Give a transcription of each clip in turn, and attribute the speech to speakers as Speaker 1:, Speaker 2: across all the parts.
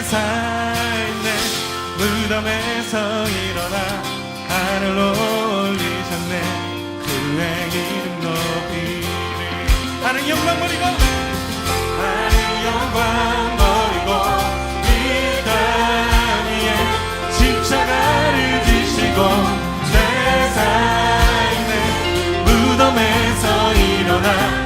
Speaker 1: 살네 무덤에서 일어나 하늘로 올리셨네 그의 이름 높이리 하늘 영광 버리고 하늘 영광 버리고 이 땅 위에 십자가를 지시고 죄 살네 무덤에서 일어나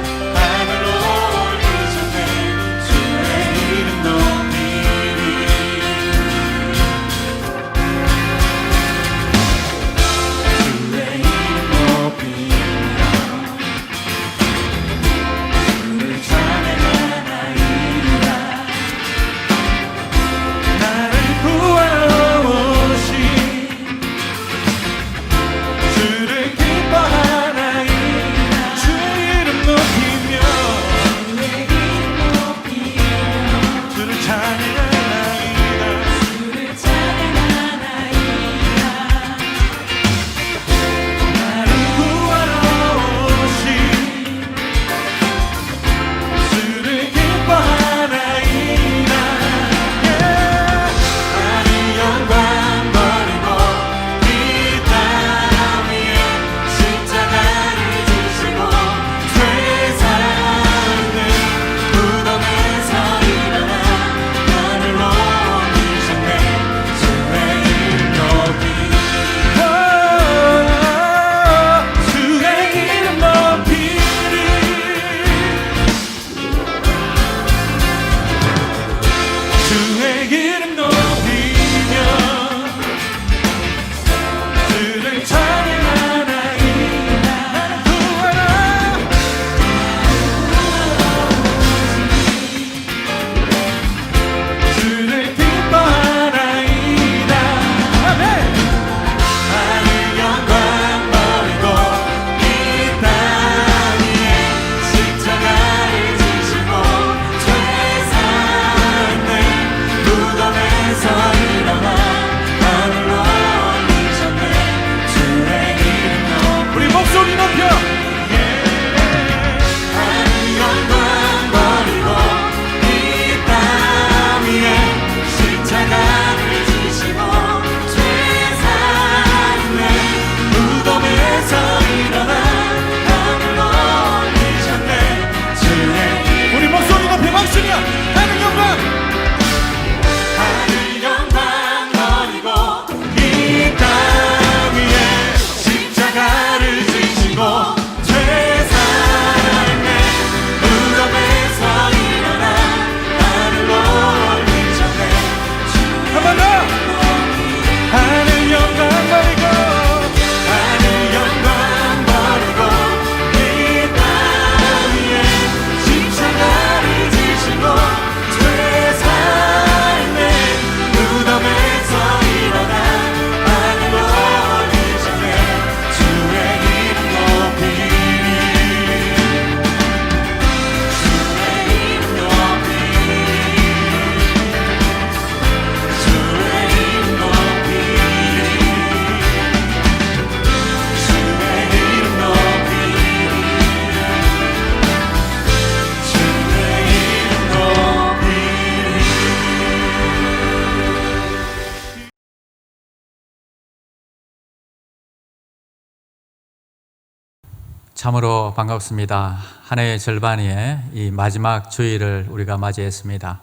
Speaker 2: 참으로 반갑습니다. 한 해의 절반의 이 마지막 주일을 우리가 맞이했습니다.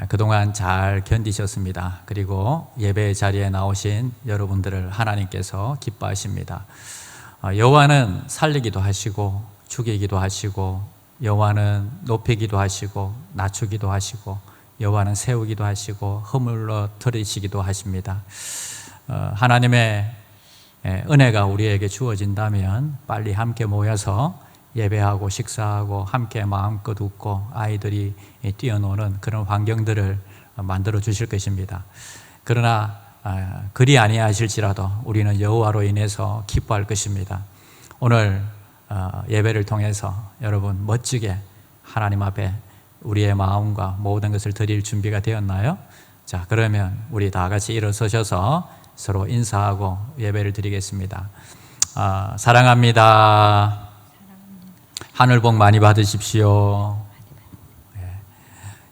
Speaker 2: 그동안 잘 견디셨습니다. 그리고 예배 자리에 나오신 여러분들을 하나님께서 기뻐하십니다. 여호와는 살리기도 하시고 죽이기도 하시고 여호와는 높이기도 하시고 낮추기도 하시고 여호와는 세우기도 하시고 허물러뜨리시기도 하십니다. 하나님의 은혜가 우리에게 주어진다면 빨리 함께 모여서 예배하고 식사하고 함께 마음껏 웃고 아이들이 뛰어노는 그런 환경들을 만들어 주실 것입니다. 그러나 그리 아니하실지라도 우리는 여호와로 인해서 기뻐할 것입니다. 오늘 예배를 통해서 여러분 멋지게 하나님 앞에 우리의 마음과 모든 것을 드릴 준비가 되었나요? 자, 그러면 우리 다 같이 일어서셔서 서로 인사하고 예배를 드리겠습니다. 사랑합니다. 하늘 복 많이 받으십시오.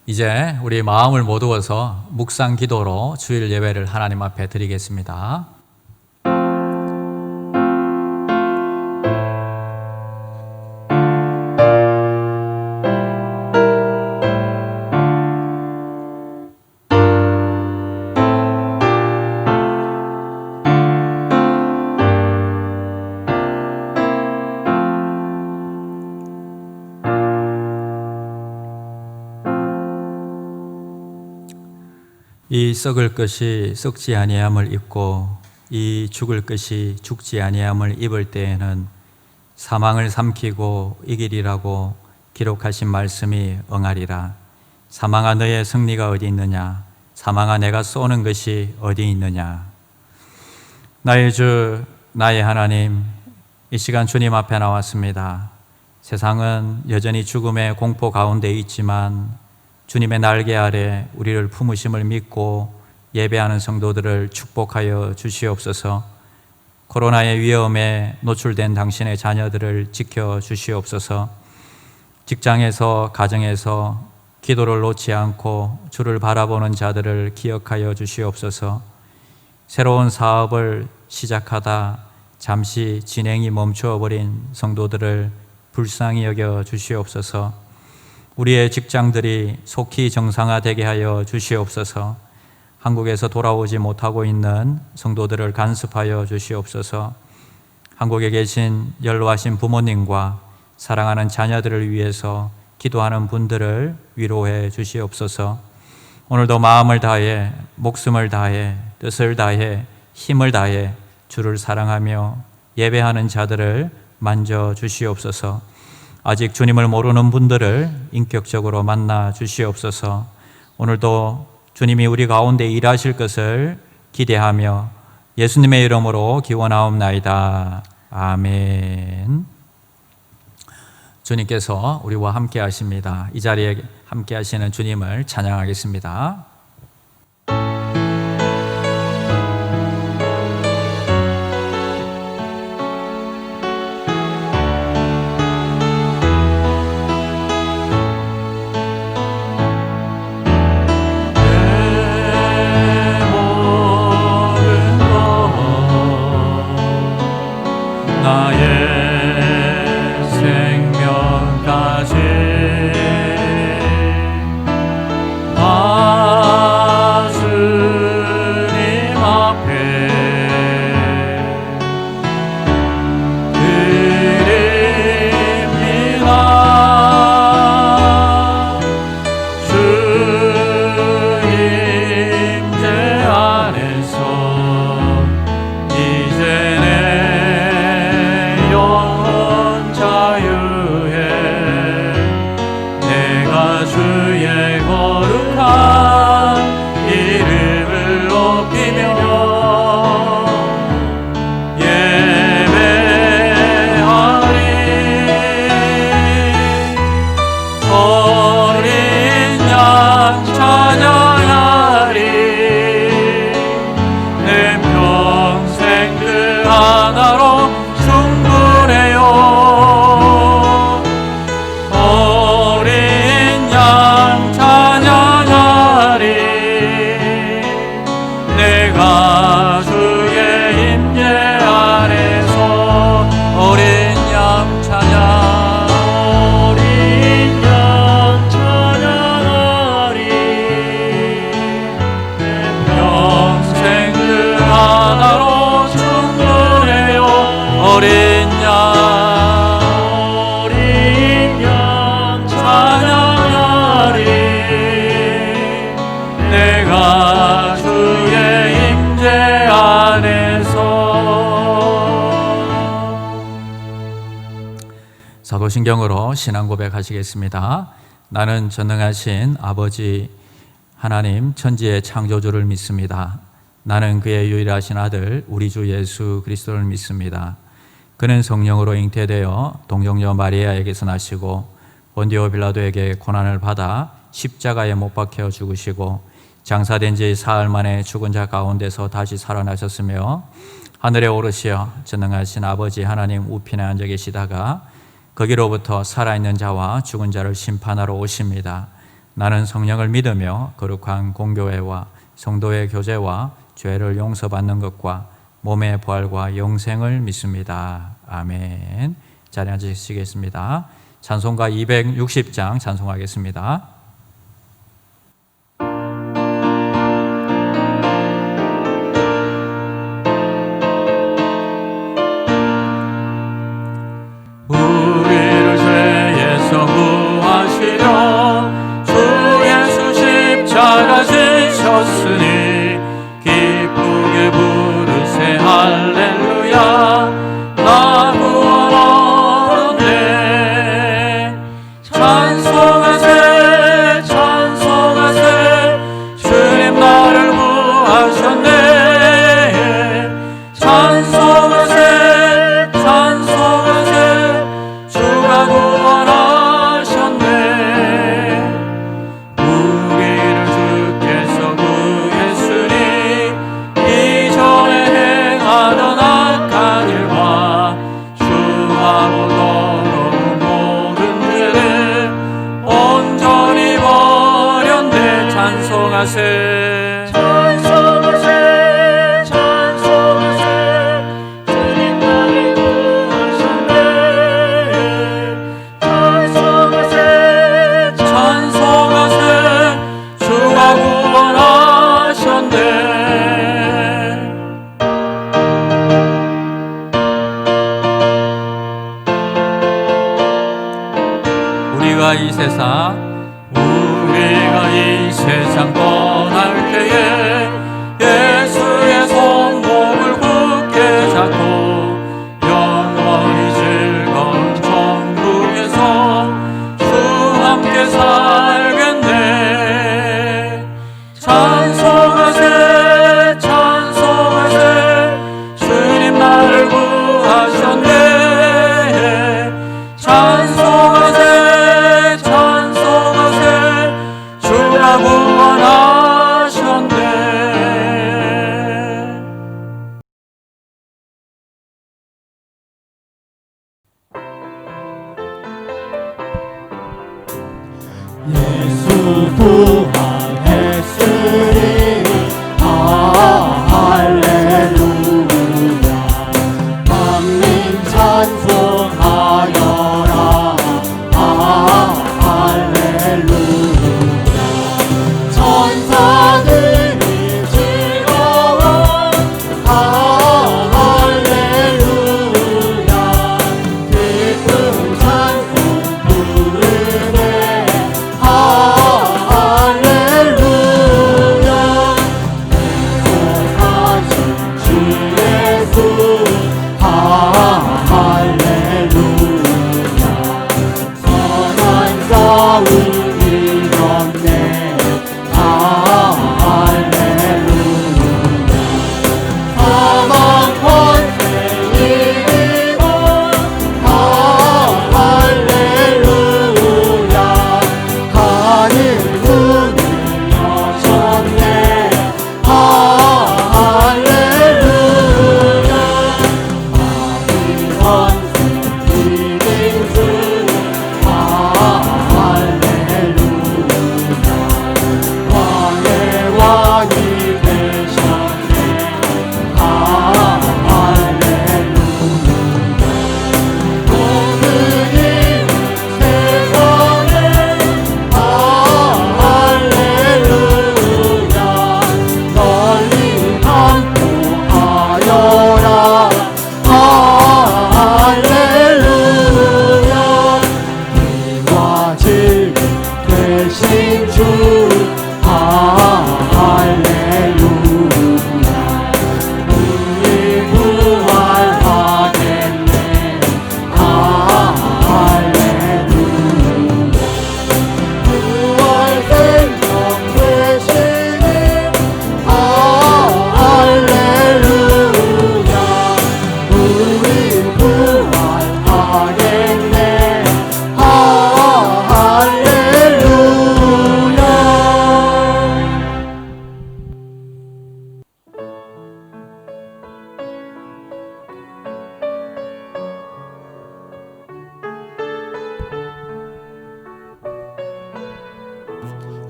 Speaker 2: 이제 우리 마음을 모두어서 묵상 기도로 주일 예배를 하나님 앞에 드리겠습니다. 이 썩을 것이 썩지 아니함을 입고 이 죽을 것이 죽지 아니함을 입을 때에는 사망을 삼키고 이기리라고 기록하신 말씀이 응하리라. 사망아 너의 승리가 어디 있느냐? 사망아 내가 쏘는 것이 어디 있느냐? 나의 주 나의 하나님, 이 시간 주님 앞에 나왔습니다. 세상은 여전히 죽음의 공포 가운데 있지만 주님의 날개 아래 우리를 품으심을 믿고 예배하는 성도들을 축복하여 주시옵소서. 코로나의 위험에 노출된 당신의 자녀들을 지켜 주시옵소서. 직장에서 가정에서 기도를 놓지 않고 주를 바라보는 자들을 기억하여 주시옵소서. 새로운 사업을 시작하다 잠시 진행이 멈추어버린 성도들을 불쌍히 여겨 주시옵소서. 우리의 직장들이 속히 정상화되게 하여 주시옵소서. 한국에서 돌아오지 못하고 있는 성도들을 간섭하여 주시옵소서. 한국에 계신 연로하신 부모님과 사랑하는 자녀들을 위해서 기도하는 분들을 위로해 주시옵소서. 오늘도 마음을 다해, 목숨을 다해, 뜻을 다해, 힘을 다해 주를 사랑하며 예배하는 자들을 만져 주시옵소서. 아직 주님을 모르는 분들을 인격적으로 만나 주시옵소서. 오늘도 주님이 우리 가운데 일하실 것을 기대하며 예수님의 이름으로 기원하옵나이다. 아멘. 주님께서 우리와 함께 하십니다. 이 자리에 함께 하시는 주님을 찬양하겠습니다. 사도신경으로 신앙 고백하시겠습니다. 나는 전능하신 아버지 하나님 천지의 창조주를 믿습니다. 나는 그의 유일하신 아들 우리 주 예수 그리스도를 믿습니다. 그는 성령으로 잉태되어 동정녀 마리아에게서 나시고 본디오 빌라도에게 고난을 받아 십자가에 못 박혀 죽으시고 장사된 지 사흘 만에 죽은 자 가운데서 다시 살아나셨으며 하늘에 오르시어 전능하신 아버지 하나님 우편에 앉아 계시다가 거기로부터 살아있는 자와 죽은 자를 심판하러 오십니다. 나는 성령을 믿으며 거룩한 공교회와 성도의 교제와 죄를 용서받는 것과 몸의 부활과 영생을 믿습니다. 아멘. 자리에 앉으시겠습니다. 찬송가 260장 찬송하겠습니다.
Speaker 3: 우리를 죄에서 구하시려 주 예수 십자가 지셨으니 기쁘게 부르세 할렐루야 나 구원 얻었네. 찬송하세 찬송하세 주님 나를 구하셨네. 찬송하세 찬송하세 주가 구원하셨네. 우리를 주께서 구했으니 이전에 행하던 악한 일과 주하고 더러운 모든 죄를 온전히 버렸네. 찬송하세 찬송하세 찬송하세 주님 나를 구하셨네. 찬송하세 찬송하세 주가 구원하셨네. 우리가 이 세상 떠날 때에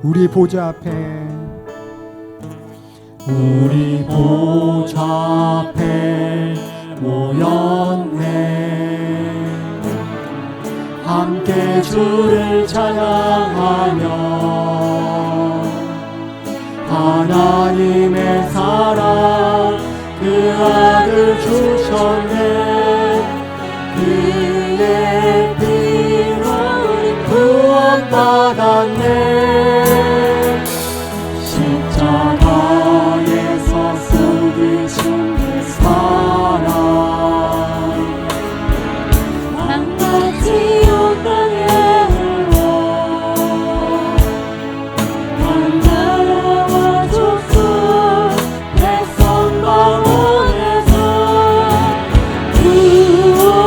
Speaker 4: 우리 보좌 앞에
Speaker 3: 우리 보좌 앞에 모였네. 함께 주를 찬양하며 하나님의 사랑 그 아들 주셨네. 그의 피로 구원받았네. 십자가에서 쏟으신 그 사랑 땅같이 온 땅에 흘러 한 나라와 족속 백성 가운데서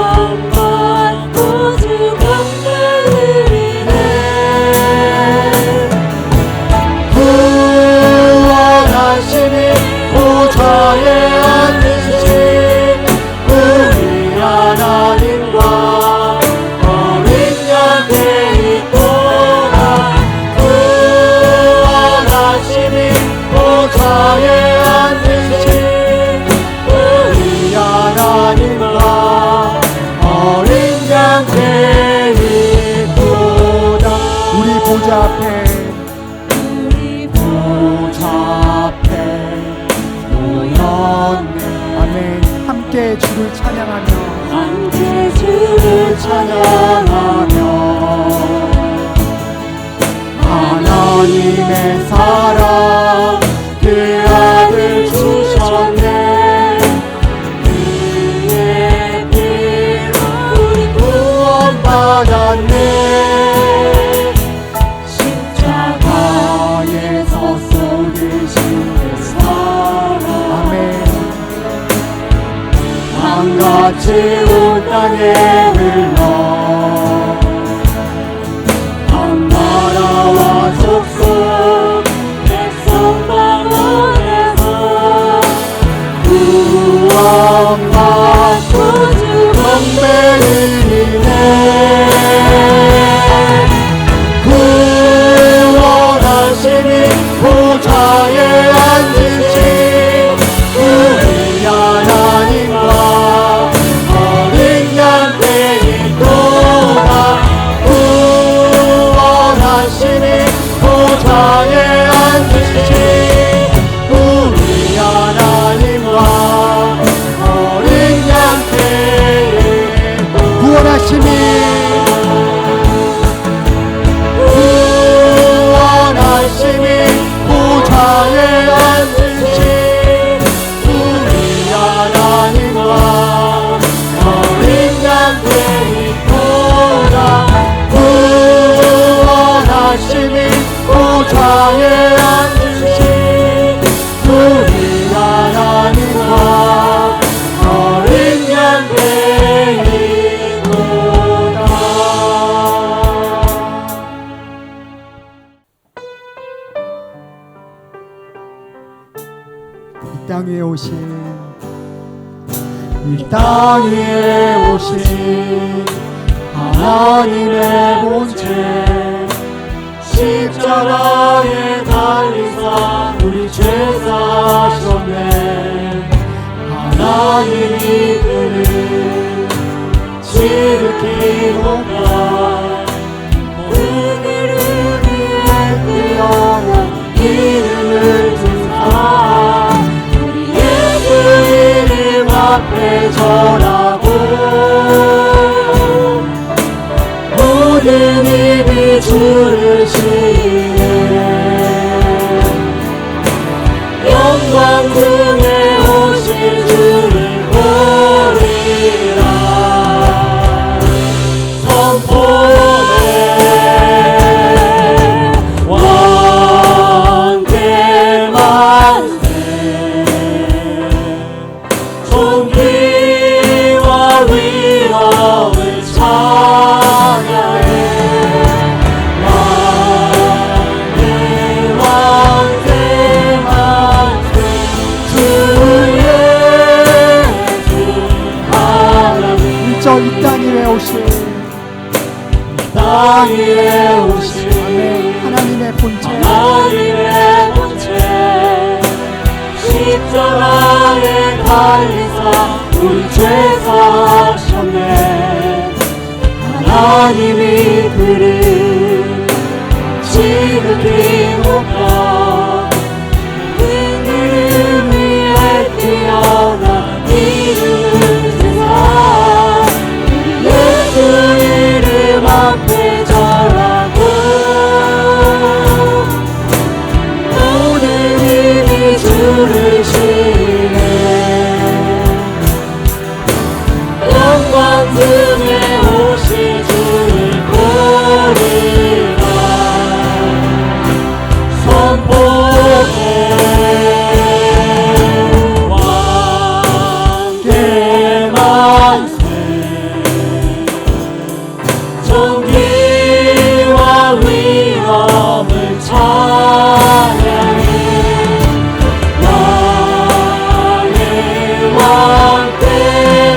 Speaker 3: 구원받고 주 경배드리네. 구원하시니 보좌에 앉으신 우리 하나님과 어린 양 되있도다. 구원하시니 보좌에 앉으신 우리 하나님과 어린 양 되있도다.
Speaker 4: 우리 보좌 앞에
Speaker 3: 우리 보좌 앞에 모였네.
Speaker 4: 아멘. 함께 주를 찬양하며
Speaker 3: 함께 주를 찬양하며 하나님의 사랑 그 아들 주셨네. 그의 피로 우리 구원받았네. 십자가에서 쏟으신 그 사랑
Speaker 4: 아멘.
Speaker 3: 강같이 온 땅에 흘러 한 나라와 족속 백성 가운데서 구원받고 주 경배드리네. 구원하시니 보좌에 앉으신 우리 하나님과 어린 양 되있도다. 구원하시니 보좌에 앉으신 우리 하나님과 어린 양 되있도다.
Speaker 4: 구원하시니
Speaker 3: 구원하시니 보좌에 앉으신 우리 하나님과 어린 양 되있도다. 구원하시니 보좌에 앉으신 우리 하나님과 어린 양 되있도다.
Speaker 4: 이 땅 위에 오신
Speaker 3: 이 땅 위에 오신 하나님의 본체 십자가에 달리사 우리 죄 사셨네. 하나님이 그를 지르기로가 그들을 위해 뛰어난 이름을 주사 우리의 그 이름 앞에 절하고 모든 입이 주를 시인해. 영광 중에 오신 주를 보리라. 선포해 왕대 만세. 존귀와 위엄을 찬양해. 왕대 만세 만세 주 예수 하나님.
Speaker 4: 일절 이 땅 위에 오신
Speaker 3: 땅 위에 오신
Speaker 4: 아멘. 하나님 하나님의 본체
Speaker 3: 하나님의 본체 십자가에 달리사 우리 죄 사셨네. 하나님이 그를 지극히 높아 그들 위에 뛰어나 이름을 세사 예수 이름 앞에 절하고 모든 힘이 주를 시네. 영광 중에 오실 주를 부르라 선포해. 왕께 만세 존귀와 위엄을 찬양해. 나의 왕께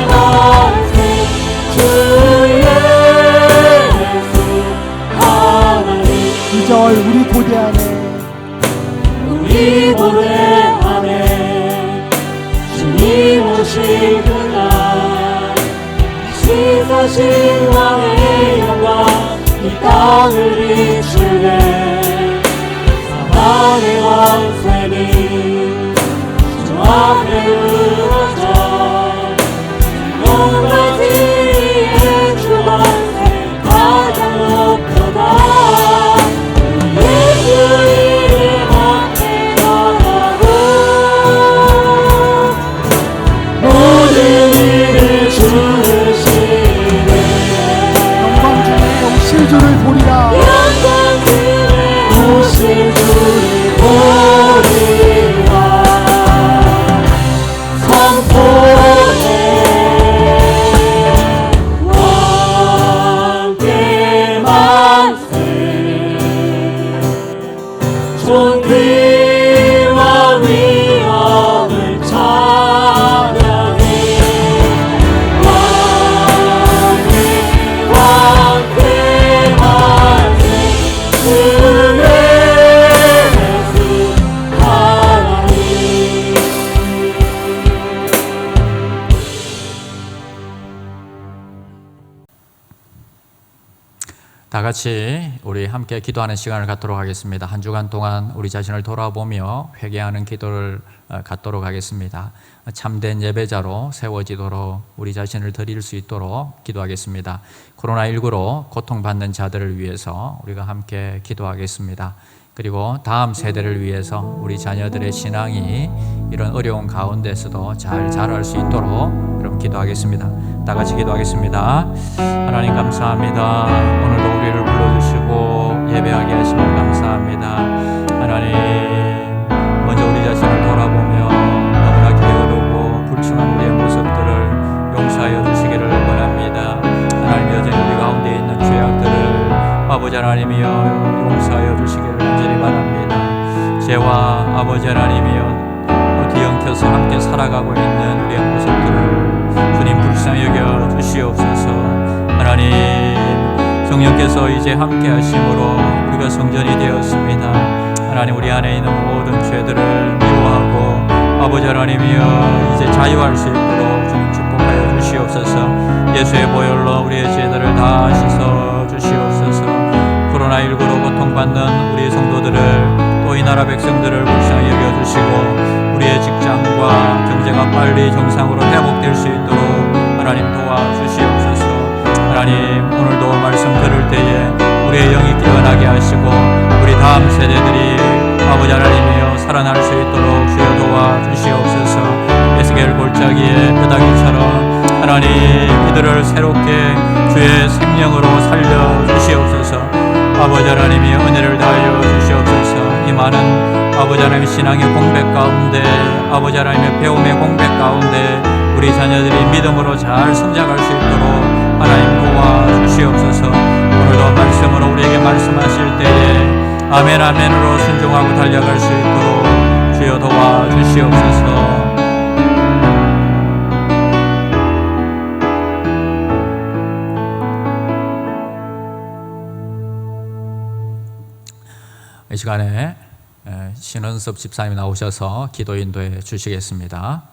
Speaker 3: 만세 주 예수 하나님.
Speaker 4: 2절 우리 고대 안에
Speaker 3: 우리 고대 안에 주님 오실 그날 지사신 왕의 영광 이 땅을 비추네. 사랑의 왕세니 주 앞에 으러져 높아지의 주 만세 가장 높여다. 예수 이름 앞에 나가고 모든 일을 주시네.
Speaker 4: 영광 중에 오실 주를 보리라.
Speaker 3: 영광 중에 오실 주를 보리라 선포해. 왕께 만세 존귀와 위엄을 찬양해. 왕께 만세 주 예수 하나님.
Speaker 2: 다 같이 우리 함께 기도하는 시간을 갖도록 하겠습니다. 한 주간 동안 우리 자신을 돌아보며 회개하는 기도를 갖도록 하겠습니다. 참된 예배자로 세워지도록 우리 자신을 드릴 수 있도록 기도하겠습니다. 코로나19로 고통받는 자들을 위해서 우리가 함께 기도하겠습니다. 그리고 다음 세대를 위해서 우리 자녀들의 신앙이 이런 어려운 가운데서도 잘 자랄 수 있도록 여러분 기도하겠습니다. 다 같이 기도하겠습니다. 하나님 감사합니다. 오늘도 우리를 불러주시고 예배하게 하시면 감사합니다. 하나님 먼저 우리 자신을 돌아보며 너무나 게으르고 불충한 우리의 모습들을 용서하여 주시기를 원합니다. 하나님 여전히 우리 가운데 있는 죄악들을 아버지 하나님이여 용서하여 주시기를 간절히 바랍니다. 죄와 아버지 하나님이여 뒤엉켜서 함께 살아가고 있는 우리의 모습들을 주님 불쌍히 여겨 주시옵소서. 하나님 성령께서 이제 함께 하심으로 우리가 성전이 되었습니다. 하나님 우리 안에 있는 모든 죄들을 미워하고 아버지 하나님이여 이제 자유할 수 있도록 주님 축복하여 주시옵소서. 예수의 보혈로 우리의 죄들을 다 씻어 주시옵소서. 코로나19로 고통받는 우리 성도들을 또 이 나라 백성들을 불쌍히 여겨주시고 우리의 직장과 경제가 빨리 정상으로 회복될 수 있도록 하나님 도와주시옵소서. 하나님 오늘도 말씀 들을 때에 우리의 영이 깨어나게 하시고 우리 다음 세대들이 아버지 하나님이여 살아날 수 있도록 주여 도와주시옵소서. 에스겔 골짜기의 뼈다귀처럼 하나님 이들을 새롭게 주의 생명으로 살려주시옵소서. 아버지 하나님이 은혜를 다하여 주시옵소서. 이 많은 아버지 하나님의 신앙의 공백 가운데 아버지 하나님의 배움의 공백 가운데 우리 자녀들이 믿음으로 잘 성장할 수 있도록 하나님 도와주시옵소서. 오늘도 말씀으로 우리에게 말씀하실 때에 아멘 아멘으로 순종하고 달려갈 수 있도록 주여 도와주시옵소서. 시간에 신은섭 집사님이 나오셔서 기도 인도해 주시겠습니다.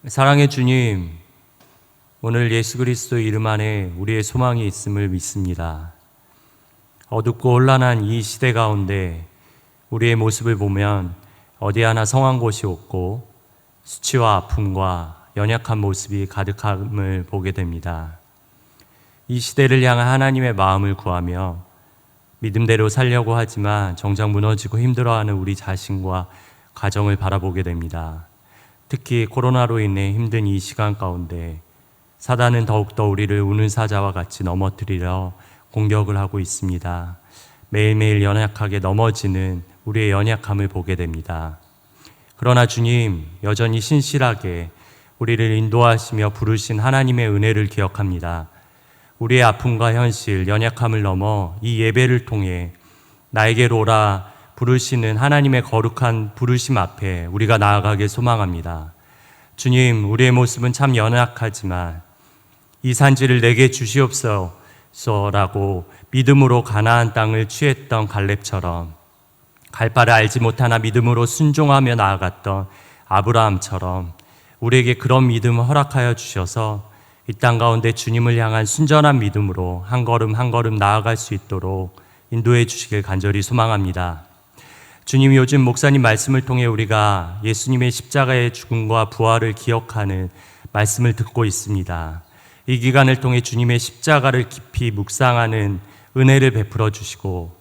Speaker 5: 사랑의 주님, 오늘 예수 그리스도 이름 안에 우리의 소망이 있음을 믿습니다. 어둡고 혼란한 이 시대 가운데 우리의 모습을 보면 어디 하나 성한 곳이 없고 수치와 아픔과 연약한 모습이 가득함을 보게 됩니다. 이 시대를 향한 하나님의 마음을 구하며 믿음대로 살려고 하지만 정작 무너지고 힘들어하는 우리 자신과 가정을 바라보게 됩니다. 특히 코로나로 인해 힘든 이 시간 가운데 사단은 더욱더 우리를 우는 사자와 같이 넘어뜨리려 공격을 하고 있습니다. 매일매일 연약하게 넘어지는 우리의 연약함을 보게 됩니다. 그러나 주님, 여전히 신실하게 우리를 인도하시며 부르신 하나님의 은혜를 기억합니다. 우리의 아픔과 현실, 연약함을 넘어 이 예배를 통해 나에게로 오라 부르시는 하나님의 거룩한 부르심 앞에 우리가 나아가길 소망합니다. 주님, 우리의 모습은 참 연약하지만 이 산지를 내게 주시옵소서라고 믿음으로 가나안 땅을 취했던 갈렙처럼, 갈 바를 알지 못하나 믿음으로 순종하며 나아갔던 아브라함처럼 우리에게 그런 믿음을 허락하여 주셔서 이 땅 가운데 주님을 향한 순전한 믿음으로 한 걸음 한 걸음 나아갈 수 있도록 인도해 주시길 간절히 소망합니다. 주님, 요즘 목사님 말씀을 통해 우리가 예수님의 십자가의 죽음과 부활을 기억하는 말씀을 듣고 있습니다. 이 기간을 통해 주님의 십자가를 깊이 묵상하는 은혜를 베풀어 주시고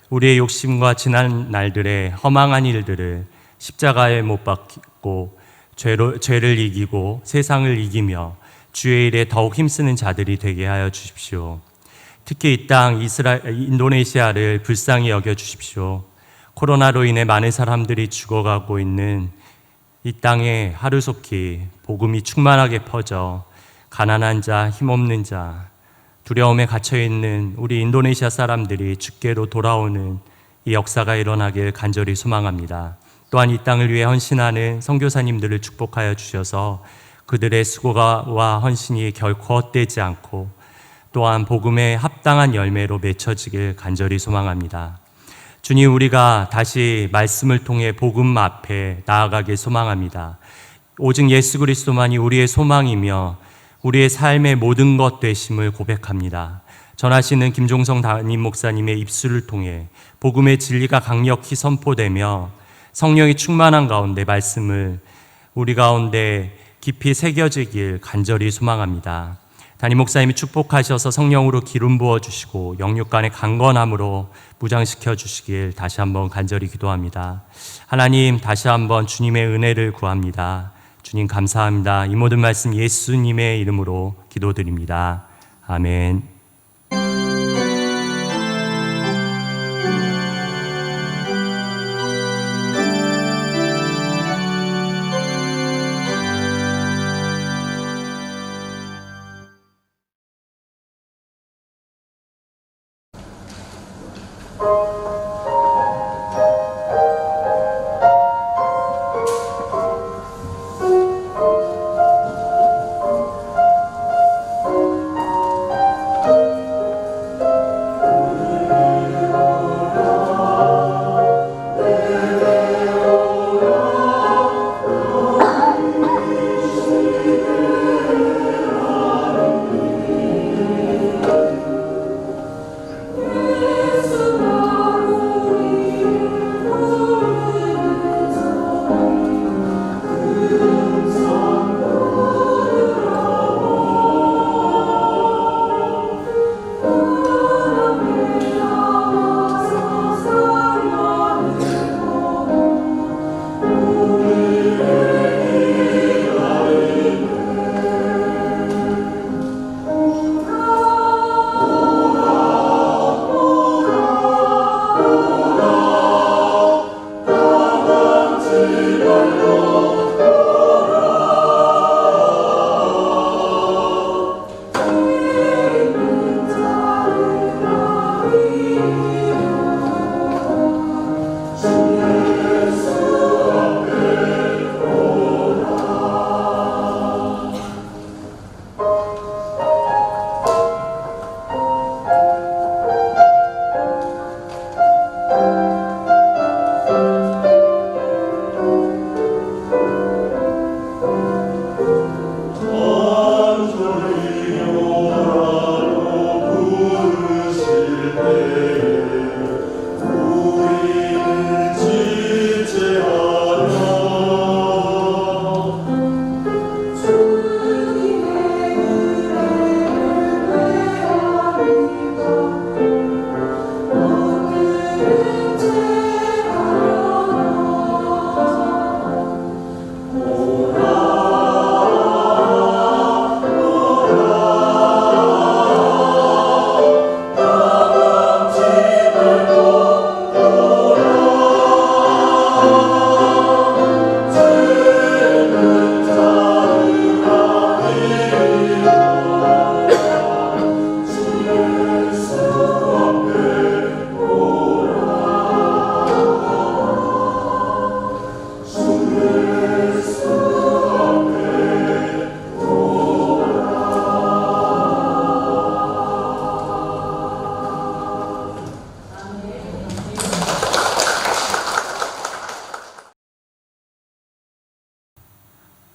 Speaker 5: 우리의 욕심과 지난 날들의 허망한 일들을 십자가에 못 박고 죄를 이기고 세상을 이기며 주의 일에 더욱 힘쓰는 자들이 되게 하여 주십시오. 특히 이 땅 인도네시아를 불쌍히 여겨 주십시오. 코로나로 인해 많은 사람들이 죽어가고 있는 이 땅에 하루속히 복음이 충만하게 퍼져 가난한 자, 힘없는 자, 두려움에 갇혀있는 우리 인도네시아 사람들이 주께로 돌아오는 이 역사가 일어나길 간절히 소망합니다. 또한 이 땅을 위해 헌신하는 선교사님들을 축복하여 주셔서 그들의 수고와 헌신이 결코 헛되지 않고 또한 복음에 합당한 열매로 맺혀지길 간절히 소망합니다. 주님, 우리가 다시 말씀을 통해 복음 앞에 나아가길 소망합니다. 오직 예수 그리스도만이 우리의 소망이며 우리의 삶의 모든 것 되심을 고백합니다. 전하시는 김종성 담임 목사님의 입술을 통해 복음의 진리가 강력히 선포되며 성령이 충만한 가운데 말씀을 우리 가운데 깊이 새겨지길 간절히 소망합니다. 담임 목사님이 축복하셔서 성령으로 기름 부어주시고 영육간의 강건함으로 무장시켜 주시길 다시 한번 간절히 기도합니다. 하나님, 다시 한번 주님의 은혜를 구합니다. 주님 감사합니다. 이 모든 말씀 예수님의 이름으로 기도드립니다. 아멘.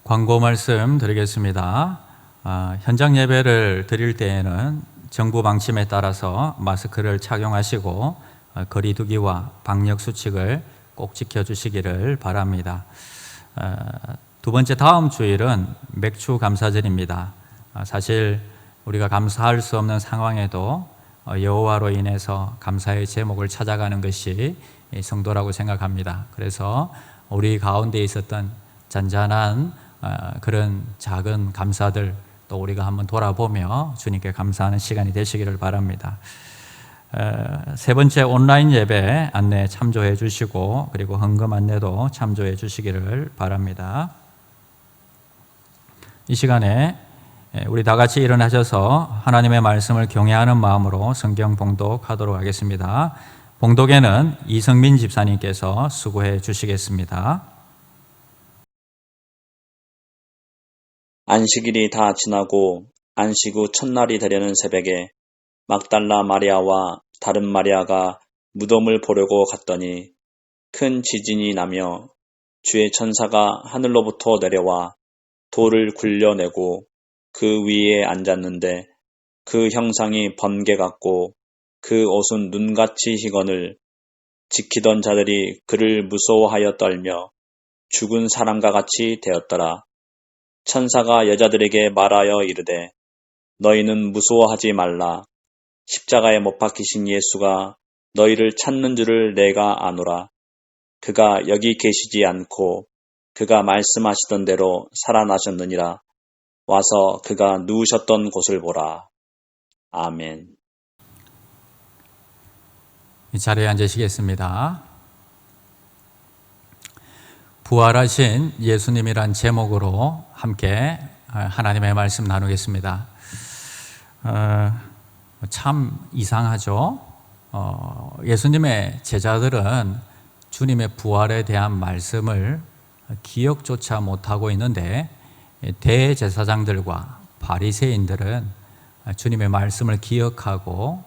Speaker 2: 광고 말씀 드리겠습니다. 현장 예배를 드릴 때에는 정부 방침에 따라서 마스크를 착용하시고 거리두기와 방역 수칙을 꼭 지켜주시기를 바랍니다. 두 번째, 다음 주일은 맥주 감사절입니다. 사실 우리가 감사할 수 없는 상황에도 여호와로 인해서 감사의 제목을 찾아가는 것이 성도라고 생각합니다. 그래서 우리 가운데 있었던 잔잔한 그런 작은 감사들 또 우리가 한번 돌아보며 주님께 감사하는 시간이 되시기를 바랍니다. 세 번째, 온라인 예배 안내 참조해 주시고 그리고 헌금 안내도 참조해 주시기를 바랍니다. 이 시간에 우리 다 같이 일어나셔서 하나님의 말씀을 경외하는 마음으로 성경 봉독하도록 하겠습니다. 봉독에는 이성민 집사님께서 수고해 주시겠습니다.
Speaker 6: 안식일이 다 지나고 안식 후 첫날이 되려는 새벽에 막달라 마리아와 다른 마리아가 무덤을 보려고 갔더니 큰 지진이 나며 주의 천사가 하늘로부터 내려와 돌을 굴려내고 그 위에 앉았는데 그 형상이 번개 같고 그 옷은 눈같이 희건을 지키던 자들이 그를 무서워하여 떨며 죽은 사람과 같이 되었더라. 천사가 여자들에게 말하여 이르되 너희는 무서워하지 말라. 십자가에 못 박히신 예수가 너희를 찾는 줄을 내가 아노라. 그가 여기 계시지 않고 그가 말씀하시던 대로 살아나셨느니라. 와서 그가 누우셨던 곳을 보라. 아멘.
Speaker 2: 이 자리에 앉으시겠습니다. 부활하신 예수님이란 제목으로 함께 하나님의 말씀 나누겠습니다. 참 이상하죠? 예수님의 제자들은 주님의 부활에 대한 말씀을 기억조차 못하고 있는데 대제사장들과 바리새인들은 주님의 말씀을 기억하고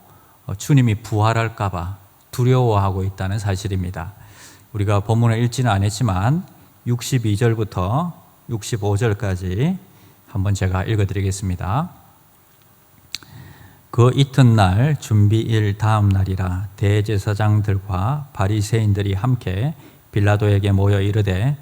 Speaker 2: 주님이 부활할까 봐 두려워하고 있다는 사실입니다. 우리가 본문을 읽지는 않았지만 62절부터 65절까지 한번 제가 읽어드리겠습니다. 그 이튿날 준비일 다음 날이라 대제사장들과 바리새인들이 함께 빌라도에게 모여 이르되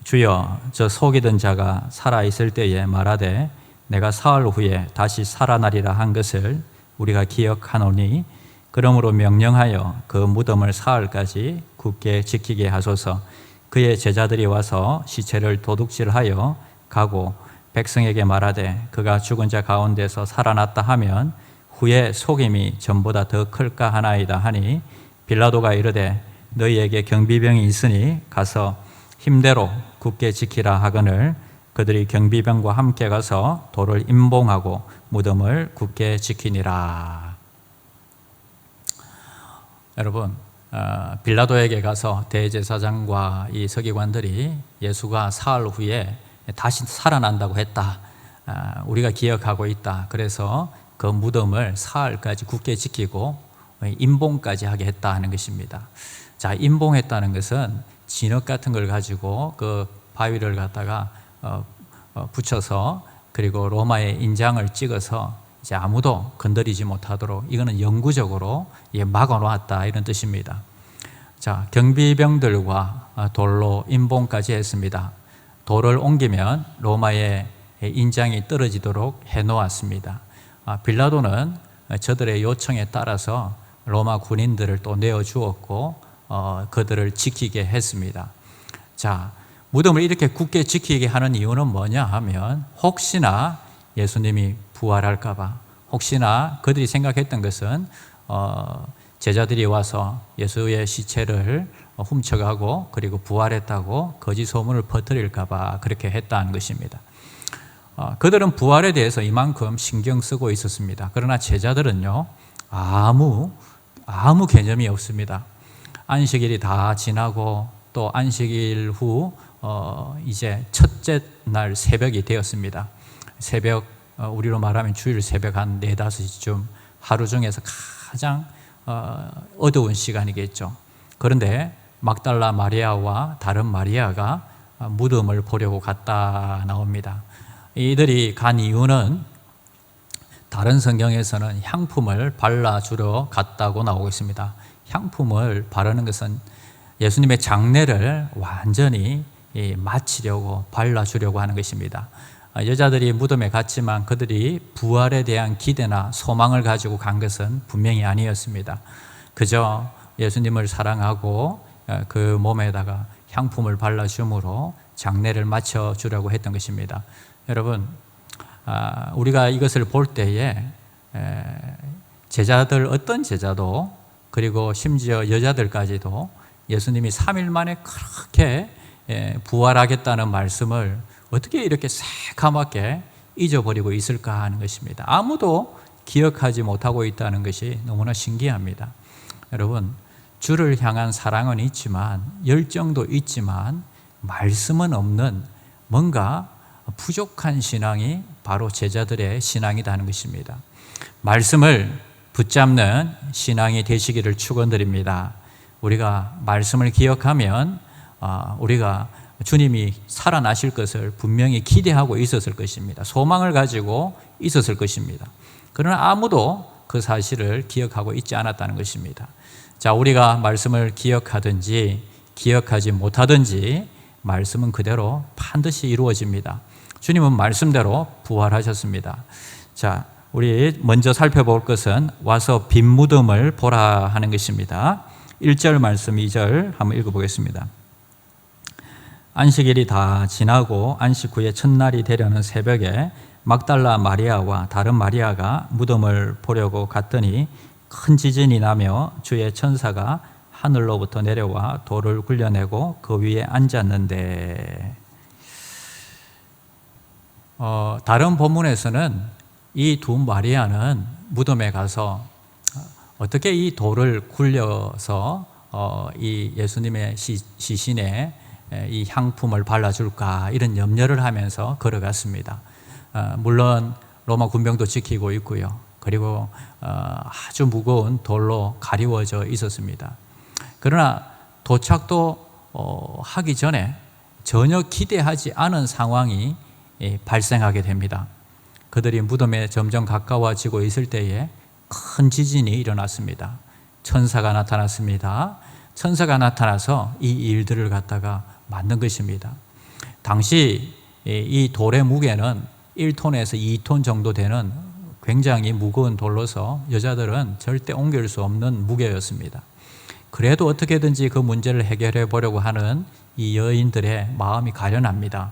Speaker 2: 주여, 저 속이던 자가 살아있을 때에 말하되 내가 사흘 후에 다시 살아나리라 한 것을 우리가 기억하노니 그러므로 명령하여 그 무덤을 사흘까지 굳게 지키게 하소서. 그의 제자들이 와서 시체를 도둑질하여 가고 백성에게 말하되 그가 죽은 자 가운데서 살아났다 하면 후에 속임이 전보다 더 클까 하나이다 하니 빌라도가 이르되 너희에게 경비병이 있으니 가서 힘대로 굳게 지키라 하거늘 그들이 경비병과 함께 가서 돌을 임봉하고 무덤을 굳게 지키니라. 여러분, 빌라도에게 가서 대제사장과 이 서기관들이 예수가 사흘 후에 다시 살아난다고 했다. 우리가 기억하고 있다. 그래서 그 무덤을 사흘까지 굳게 지키고 임봉까지 하게 했다 하는 것입니다. 자, 임봉했다는 것은 진흙 같은 걸 가지고 그 바위를 갖다가 붙여서 그리고 로마의 인장을 찍어서 이제 아무도 건드리지 못하도록 이거는 영구적으로 막아 놓았다 이런 뜻입니다. 자, 경비병들과 돌로 임봉까지 했습니다. 돌을 옮기면 로마의 인장이 떨어지도록 해 놓았습니다. 빌라도는 저들의 요청에 따라서 로마 군인들을 또 내어 주었고 그들을 지키게 했습니다. 자, 무덤을 이렇게 굳게 지키게 하는 이유는 뭐냐 하면 혹시나 예수님이 부활할까 봐, 혹시나 그들이 생각했던 것은 제자들이 와서 예수의 시체를 훔쳐가고 그리고 부활했다고 거짓 소문을 퍼뜨릴까 봐 그렇게 했다는 것입니다. 그들은 부활에 대해서 이만큼 신경 쓰고 있었습니다. 그러나 제자들은요, 아무 개념이 없습니다. 안식일이 다 지나고 또 안식일 후 이제 첫째 날 새벽이 되었습니다. 새벽, 우리로 말하면 주일 새벽 한 4, 5시쯤 하루 중에서 가장 어두운 시간이겠죠. 그런데 막달라 마리아와 다른 마리아가 무덤을 보려고 갔다 나옵니다. 이들이 간 이유는 다른 성경에서는 향품을 발라주러 갔다고 나오고 있습니다. 향품을 바르는 것은 예수님의 장례를 완전히 마치려고 발라주려고 하는 것입니다. 여자들이 무덤에 갔지만 그들이 부활에 대한 기대나 소망을 가지고 간 것은 분명히 아니었습니다. 그저 예수님을 사랑하고 그 몸에다가 향품을 발라줌으로 장례를 마쳐주려고 했던 것입니다. 여러분, 우리가 이것을 볼 때에 제자들, 어떤 제자도, 그리고 심지어 여자들까지도 예수님이 3일 만에 그렇게 부활하겠다는 말씀을 어떻게 이렇게 새카맣게 잊어버리고 있을까 하는 것입니다. 아무도 기억하지 못하고 있다는 것이 너무나 신기합니다. 여러분, 주를 향한 사랑은 있지만, 열정도 있지만 말씀은 없는 뭔가 부족한 신앙이 바로 제자들의 신앙이라는 것입니다. 말씀을 붙잡는 신앙이 되시기를 축원드립니다. 우리가 말씀을 기억하면 우리가 주님이 살아나실 것을 분명히 기대하고 있었을 것입니다. 소망을 가지고 있었을 것입니다. 그러나 아무도 그 사실을 기억하고 있지 않았다는 것입니다. 자, 우리가 말씀을 기억하든지 기억하지 못하든지 말씀은 그대로 반드시 이루어집니다. 주님은 말씀대로 부활하셨습니다. 자, 우리 먼저 살펴볼 것은 와서 빈 무덤을 보라 하는 것입니다. 1절 말씀 2절 한번 읽어보겠습니다. 안식일이 다 지나고 안식 후에 첫날이 되려는 새벽에 막달라 마리아와 다른 마리아가 무덤을 보려고 갔더니 큰 지진이 나며 주의 천사가 하늘로부터 내려와 돌을 굴려내고 그 위에 앉았는데, 다른 본문에서는 이 두 마리아는 무덤에 가서 어떻게 이 돌을 굴려서 이 예수님의 시신에 이 향품을 발라줄까 이런 염려를 하면서 걸어갔습니다. 물론 로마 군병도 지키고 있고요. 그리고 아주 무거운 돌로 가리워져 있었습니다. 그러나 도착도 하기 전에 전혀 기대하지 않은 상황이 발생하게 됩니다. 그들이 무덤에 점점 가까워지고 있을 때에 큰 지진이 일어났습니다. 천사가 나타났습니다. 천사가 나타나서 이 일들을 갖다가 만든 것입니다. 당시 이 돌의 무게는 1톤에서 2톤 정도 되는 굉장히 무거운 돌로서 여자들은 절대 옮길 수 없는 무게였습니다. 그래도 어떻게든지 그 문제를 해결해 보려고 하는 이 여인들의 마음이 가련합니다.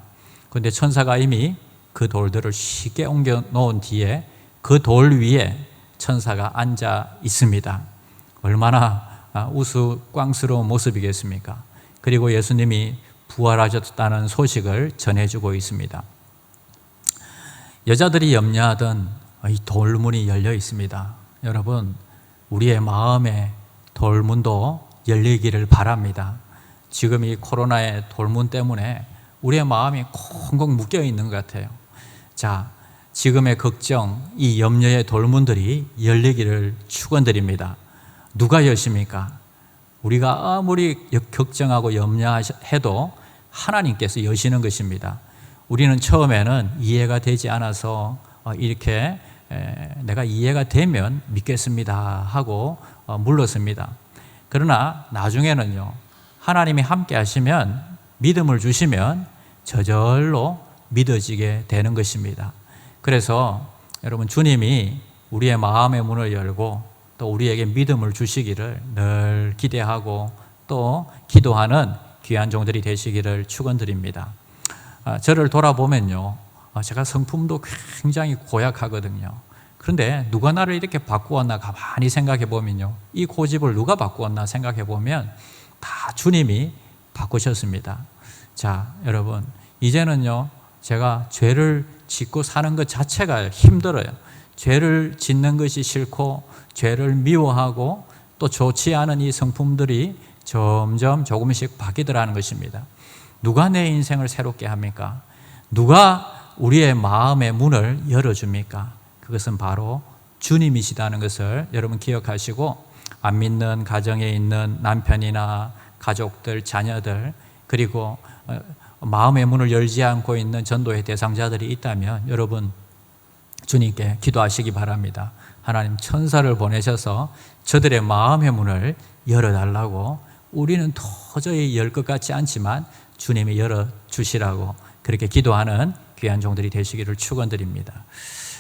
Speaker 2: 그런데 천사가 이미 그 돌들을 쉽게 옮겨 놓은 뒤에 그 돌 위에 천사가 앉아 있습니다. 얼마나 우스꽝스러운 모습이겠습니까? 그리고 예수님이 부활하셨다는 소식을 전해주고 있습니다. 여자들이 염려하던 이 돌문이 열려 있습니다. 여러분, 우리의 마음에 돌문도 열리기를 바랍니다. 지금 이 코로나의 돌문 때문에 우리의 마음이 콩콩 묶여 있는 것 같아요. 자, 지금의 걱정, 이 염려의 돌문들이 열리기를 축원드립니다. 누가 여십니까? 우리가 아무리 걱정하고 염려해도 하나님께서 여시는 것입니다. 우리는 처음에는 이해가 되지 않아서 이렇게 내가 이해가 되면 믿겠습니다 하고 물렀습니다. 그러나 나중에는요, 하나님이 함께 하시면, 믿음을 주시면 저절로 믿어지게 되는 것입니다. 그래서 여러분, 주님이 우리의 마음의 문을 열고 또 우리에게 믿음을 주시기를 늘 기대하고 또 기도하는 귀한 종들이 되시기를 축원드립니다. 저를 돌아보면요, 제가 성품도 굉장히 고약하거든요. 그런데 누가 나를 이렇게 바꾸었나 가만히 생각해 보면요, 이 고집을 누가 바꾸었나 생각해 보면 다 주님이 바꾸셨습니다. 자, 여러분, 이제는요, 제가 죄를 짓고 사는 것 자체가 힘들어요. 죄를 짓는 것이 싫고 죄를 미워하고 또 좋지 않은 이 성품들이 점점 조금씩 바뀌더라는 것입니다. 누가 내 인생을 새롭게 합니까? 누가 우리의 마음의 문을 열어줍니까? 그것은 바로 주님이시다는 것을 여러분 기억하시고, 안 믿는 가정에 있는 남편이나 가족들, 자녀들, 그리고 마음의 문을 열지 않고 있는 전도의 대상자들이 있다면 여러분 주님께 기도하시기 바랍니다. 하나님 천사를 보내셔서 저들의 마음의 문을 열어달라고, 우리는 도저히 열 것 같지 않지만 주님이 열어주시라고 그렇게 기도하는 귀한 종들이 되시기를 축원드립니다.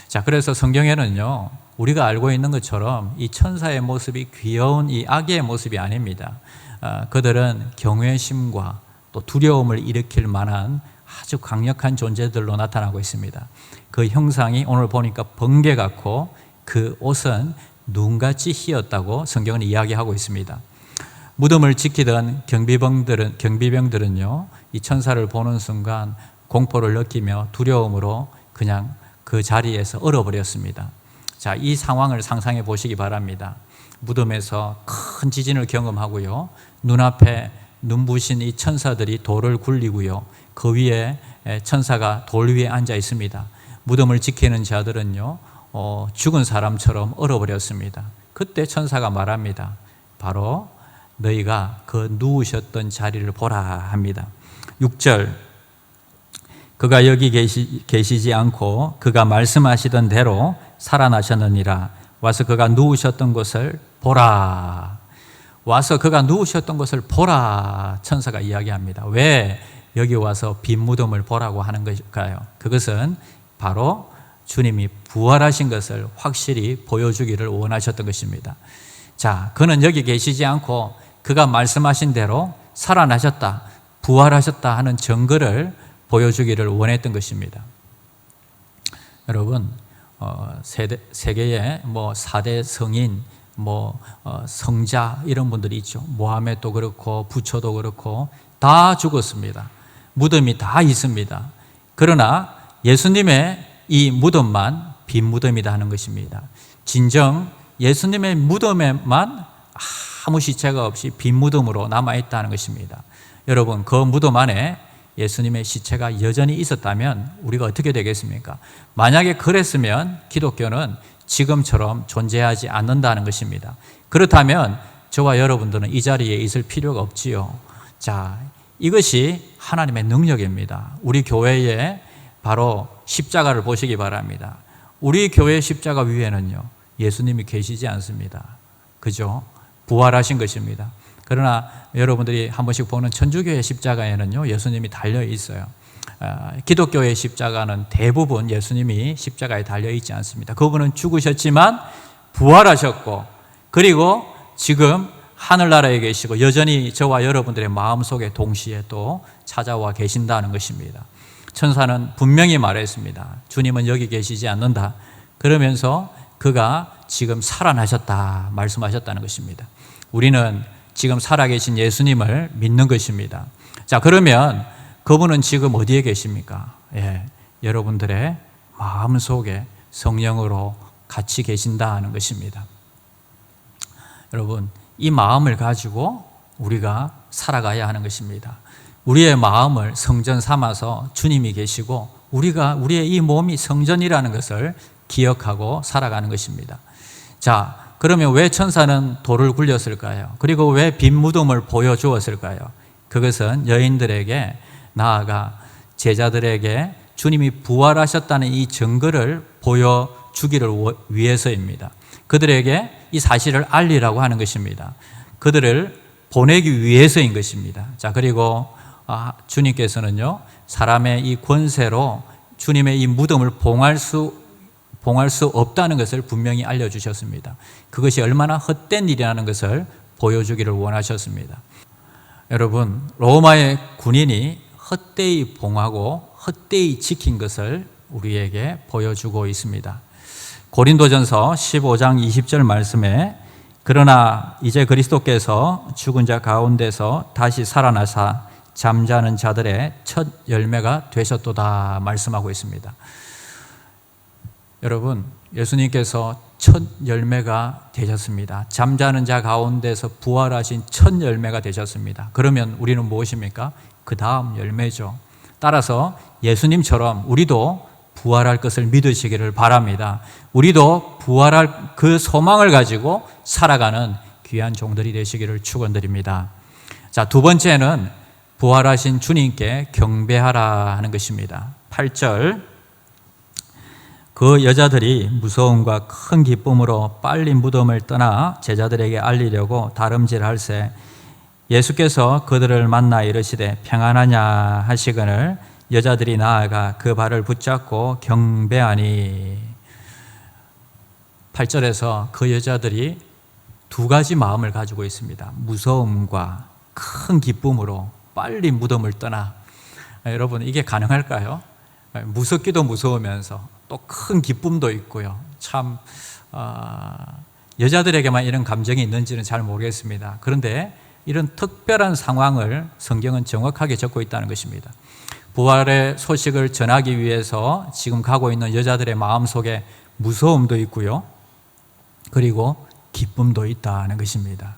Speaker 2: 자, 그래서 성경에는요, 우리가 알고 있는 것처럼 이 천사의 모습이 귀여운 이 아기의 모습이 아닙니다. 그들은 경외심과 또 두려움을 일으킬 만한 아주 강력한 존재들로 나타나고 있습니다. 그 형상이 오늘 보니까 번개 같고 그 옷은 눈같이 희었다고 성경은 이야기하고 있습니다. 무덤을 지키던 경비병들은요, 이 천사를 보는 순간 공포를 느끼며 두려움으로 그냥 그 자리에서 얼어버렸습니다. 자, 이 상황을 상상해 보시기 바랍니다. 무덤에서 큰 지진을 경험하고요, 눈앞에 눈부신 이 천사들이 돌을 굴리고요, 그 위에 천사가 돌 위에 앉아 있습니다. 무덤을 지키는 자들은요, 죽은 사람처럼 얼어버렸습니다. 그때 천사가 말합니다. 바로 너희가 그 누우셨던 자리를 보라 합니다. 6절, 그가 여기 계시지 않고 그가 말씀하시던 대로 살아나셨느니라. 와서 그가 누우셨던 것을 보라. 와서 그가 누우셨던 것을 보라. 천사가 이야기합니다. 왜 여기 와서 빈 무덤을 보라고 하는 것일까요? 그것은 바로 주님이 부활하신 것을 확실히 보여주기를 원하셨던 것입니다. 자, 그는 여기 계시지 않고 그가 말씀하신 대로 살아나셨다, 부활하셨다 하는 증거를 보여주기를 원했던 것입니다. 여러분, 세계에 4대 성인, 성자 이런 분들이 있죠. 모하메도 그렇고 부처도 그렇고 다 죽었습니다. 무덤이 다 있습니다. 그러나 예수님의 이 무덤만 빈 무덤이다 하는 것입니다. 진정 예수님의 무덤에만 아무 시체가 없이 빈 무덤으로 남아있다는 것입니다. 여러분, 그 무덤 안에 예수님의 시체가 여전히 있었다면 우리가 어떻게 되겠습니까? 만약에 그랬으면 기독교는 지금처럼 존재하지 않는다는 것입니다. 그렇다면 저와 여러분들은 이 자리에 있을 필요가 없지요. 자, 이것이 하나님의 능력입니다. 우리 교회에 바로 십자가를 보시기 바랍니다. 우리 교회 십자가 위에는요, 예수님이 계시지 않습니다. 그죠? 부활하신 것입니다. 그러나 여러분들이 한 번씩 보는 천주교의 십자가에는요, 예수님이 달려 있어요. 기독교의 십자가는 대부분 예수님이 십자가에 달려 있지 않습니다. 그분은 죽으셨지만 부활하셨고, 그리고 지금 하늘나라에 계시고 여전히 저와 여러분들의 마음속에 동시에 또 찾아와 계신다는 것입니다. 천사는 분명히 말했습니다. 주님은 여기 계시지 않는다. 그러면서 그가 지금 살아나셨다 말씀하셨다는 것입니다. 우리는 지금 살아계신 예수님을 믿는 것입니다. 자, 그러면 그분은 지금 어디에 계십니까? 여러분들의 마음속에 성령으로 같이 계신다는 것입니다. 여러분, 이 마음을 가지고 우리가 살아가야 하는 것입니다. 우리의 마음을 성전 삼아서 주님이 계시고 우리의 이 몸이 성전이라는 것을 기억하고 살아가는 것입니다. 자, 그러면 왜 천사는 돌을 굴렸을까요? 그리고 왜 빈 무덤을 보여주었을까요? 그것은 여인들에게, 나아가 제자들에게 주님이 부활하셨다는 이 증거를 보여주기를 위해서입니다. 그들에게 이 사실을 알리라고 하는 것입니다. 그들을 보내기 위해서인 것입니다. 자, 그리고 주님께서는요, 사람의 이 권세로 주님의 이 무덤을 봉할 수 없다는 것을 분명히 알려주셨습니다. 그것이 얼마나 헛된 일이라는 것을 보여주기를 원하셨습니다. 여러분, 로마의 군인이 헛되이 봉하고 헛되이 지킨 것을 우리에게 보여주고 있습니다. 고린도전서 15장 20절 말씀에, 그러나 이제 그리스도께서 죽은 자 가운데서 다시 살아나사 잠자는 자들의 첫 열매가 되셨도다 말씀하고 있습니다. 여러분, 예수님께서 첫 열매가 되셨습니다. 잠자는 자 가운데서 부활하신 첫 열매가 되셨습니다. 그러면 우리는 무엇입니까? 그 다음 열매죠. 따라서 예수님처럼 우리도 부활할 것을 믿으시기를 바랍니다. 우리도 부활할 그 소망을 가지고 살아가는 귀한 종들이 되시기를 축원드립니다. 자, 두 번째는 부활하신 주님께 경배하라 하는 것입니다. 8절, 그 여자들이 무서움과 큰 기쁨으로 빨리 무덤을 떠나 제자들에게 알리려고 다름질할새 예수께서 그들을 만나 이르시되 평안하냐 하시거늘 여자들이 나아가 그 발을 붙잡고 경배하니. 8절에서 그 여자들이 두 가지 마음을 가지고 있습니다. 무서움과 큰 기쁨으로 빨리 무덤을 떠나. 여러분, 이게 가능할까요? 무섭기도 무서우면서 또 큰 기쁨도 있고요. 참 여자들에게만 이런 감정이 있는지는 잘 모르겠습니다. 그런데 이런 특별한 상황을 성경은 정확하게 적고 있다는 것입니다. 부활의 소식을 전하기 위해서 지금 가고 있는 여자들의 마음속에 무서움도 있고요. 그리고 기쁨도 있다는 것입니다.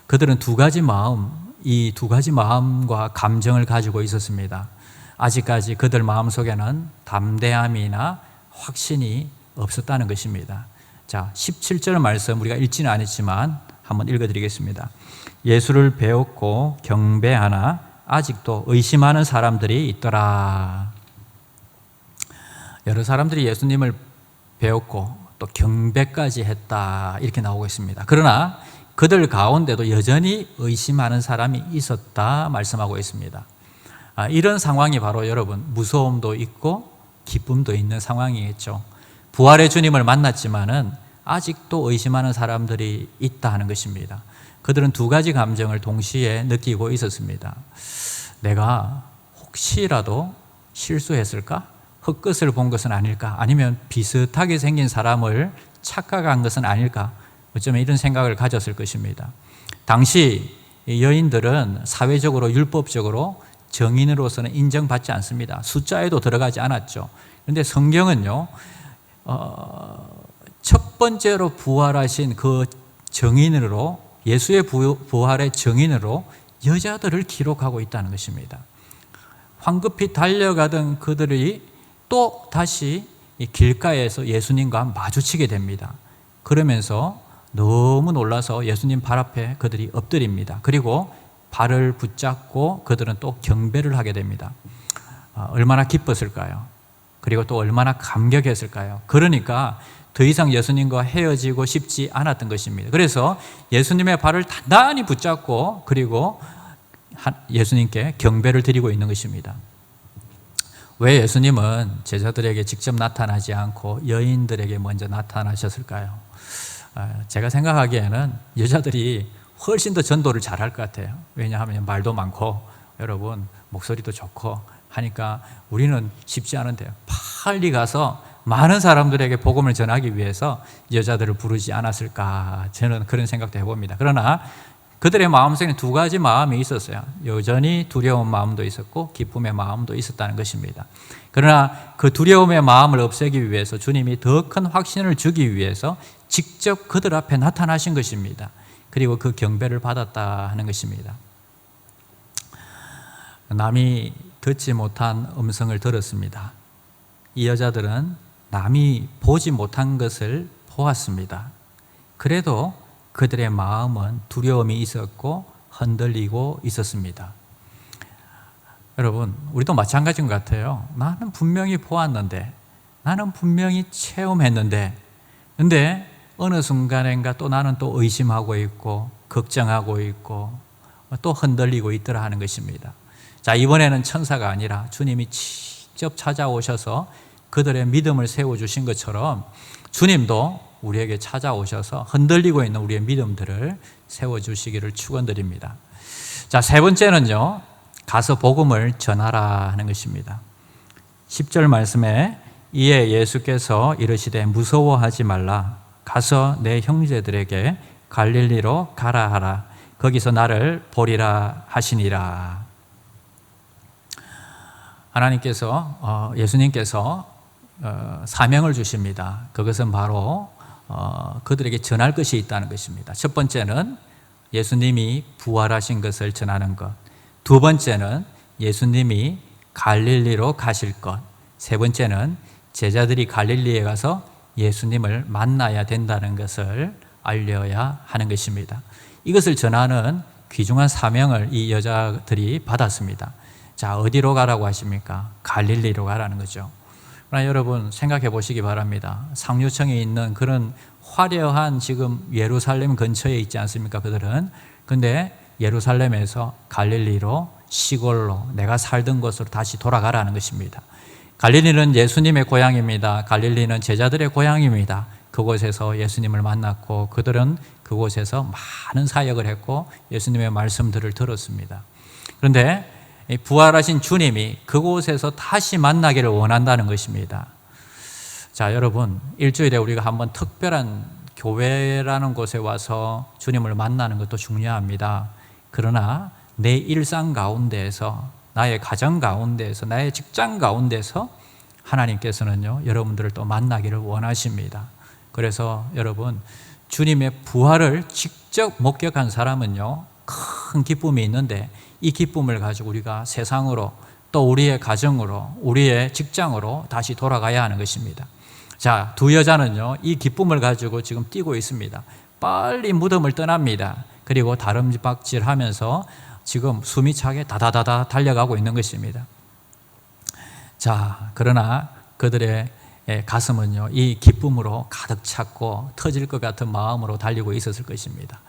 Speaker 2: 그들은 두 가지 마음, 이 두 가지 마음과 감정을 가지고 있었습니다. 아직까지 그들 마음속에는 담대함이나 확신이 없었다는 것입니다. 자, 17절 말씀 우리가 읽지는 않았지만 한번 읽어드리겠습니다. 예수를 배웠고 경배하나 아직도 의심하는 사람들이 있더라. 여러 사람들이 예수님을 배웠고 또 경배까지 했다, 이렇게 나오고 있습니다. 그러나 그들 가운데도 여전히 의심하는 사람이 있었다 말씀하고 있습니다. 이런 상황이 바로 여러분 무서움도 있고 기쁨도 있는 상황이겠죠. 부활의 주님을 만났지만은 아직도 의심하는 사람들이 있다 하는 것입니다. 그들은 두 가지 감정을 동시에 느끼고 있었습니다. 내가 혹시라도 실수했을까? 헛것을 본 것은 아닐까? 아니면 비슷하게 생긴 사람을 착각한 것은 아닐까? 어쩌면 이런 생각을 가졌을 것입니다. 당시 여인들은 사회적으로 율법적으로 정인으로서는 인정받지 않습니다. 숫자에도 들어가지 않았죠. 그런데 성경은요, 첫 번째로 부활하신 그 정인으로, 예수의 부활의 정인으로 여자들을 기록하고 있다는 것입니다. 황급히 달려가던 그들이 또 다시 이 길가에서 예수님과 마주치게 됩니다. 그러면서 너무 놀라서 예수님 발 앞에 그들이 엎드립니다. 그리고 발을 붙잡고 그들은 또 경배를 하게 됩니다. 얼마나 기뻤을까요? 그리고 또 얼마나 감격했을까요? 그러니까 더 이상 예수님과 헤어지고 싶지 않았던 것입니다. 그래서 예수님의 발을 단단히 붙잡고 그리고 예수님께 경배를 드리고 있는 것입니다. 왜 예수님은 제자들에게 직접 나타나지 않고 여인들에게 먼저 나타나셨을까요? 제가 생각하기에는 여자들이 훨씬 더 전도를 잘할 것 같아요. 왜냐하면 말도 많고 여러분 목소리도 좋고 하니까 우리는 쉽지 않은데요. 빨리 가서 많은 사람들에게 복음을 전하기 위해서 여자들을 부르지 않았을까, 저는 그런 생각도 해봅니다. 그러나 그들의 마음속에는 두 가지 마음이 있었어요. 여전히 두려운 마음도 있었고 기쁨의 마음도 있었다는 것입니다. 그러나 그 두려움의 마음을 없애기 위해서 주님이 더 큰 확신을 주기 위해서 직접 그들 앞에 나타나신 것입니다. 그리고 그 경배를 받았다 하는 것입니다. 남이 듣지 못한 음성을 들었습니다. 이 여자들은 남이 보지 못한 것을 보았습니다. 그래도 그들의 마음은 두려움이 있었고 흔들리고 있었습니다. 여러분, 우리도 마찬가지인 것 같아요. 나는 분명히 보았는데, 나는 분명히 체험했는데, 근데 어느 순간인가 또 나는 또 의심하고 있고 걱정하고 있고 또 흔들리고 있더라 하는 것입니다. 자, 이번에는 천사가 아니라 주님이 직접 찾아오셔서 그들의 믿음을 세워주신 것처럼 주님도 우리에게 찾아오셔서 흔들리고 있는 우리의 믿음들을 세워주시기를 축원드립니다. 자, 세 번째는요, 가서 복음을 전하라 하는 것입니다. 10절 말씀에 이에 예수께서 이르시되 무서워하지 말라. 가서 내 형제들에게 갈릴리로 가라 하라. 거기서 나를 보리라 하시니라. 하나님께서, 예수님께서 사명을 주십니다. 그것은 바로 그들에게 전할 것이 있다는 것입니다. 첫 번째는 예수님이 부활하신 것을 전하는 것. 두 번째는 예수님이 갈릴리로 가실 것. 세 번째는 제자들이 갈릴리에 가서 예수님을 만나야 된다는 것을 알려야 하는 것입니다. 이것을 전하는 귀중한 사명을 이 여자들이 받았습니다. 자, 어디로 가라고 하십니까? 갈릴리로 가라는 거죠. 그러나 여러분 생각해 보시기 바랍니다. 상류층에 있는 그런 화려한 지금 예루살렘 근처에 있지 않습니까? 그들은. 근데 예루살렘에서 갈릴리로, 시골로, 내가 살던 곳으로 다시 돌아가라는 것입니다. 갈릴리는 예수님의 고향입니다. 갈릴리는 제자들의 고향입니다. 그곳에서 예수님을 만났고 그들은 그곳에서 많은 사역을 했고 예수님의 말씀들을 들었습니다. 그런데 부활하신 주님이 그곳에서 다시 만나기를 원한다는 것입니다. 자, 여러분, 일주일에 우리가 한번 특별한 교회라는 곳에 와서 주님을 만나는 것도 중요합니다. 그러나 내 일상 가운데에서, 나의 가정 가운데에서, 나의 직장 가운데서 하나님께서는요, 여러분들을 또 만나기를 원하십니다. 그래서 여러분, 주님의 부활을 직접 목격한 사람은요, 큰 기쁨이 있는데 이 기쁨을 가지고 우리가 세상으로, 또 우리의 가정으로, 우리의 직장으로 다시 돌아가야 하는 것입니다. 자, 두 여자는요, 이 기쁨을 가지고 지금 뛰고 있습니다. 빨리 무덤을 떠납니다. 그리고 다름박질 하면서 지금 숨이 차게 다다다다 달려가고 있는 것입니다. 자, 그러나 그들의 가슴은요, 이 기쁨으로 가득 찼고 터질 것 같은 마음으로 달리고 있었을 것입니다.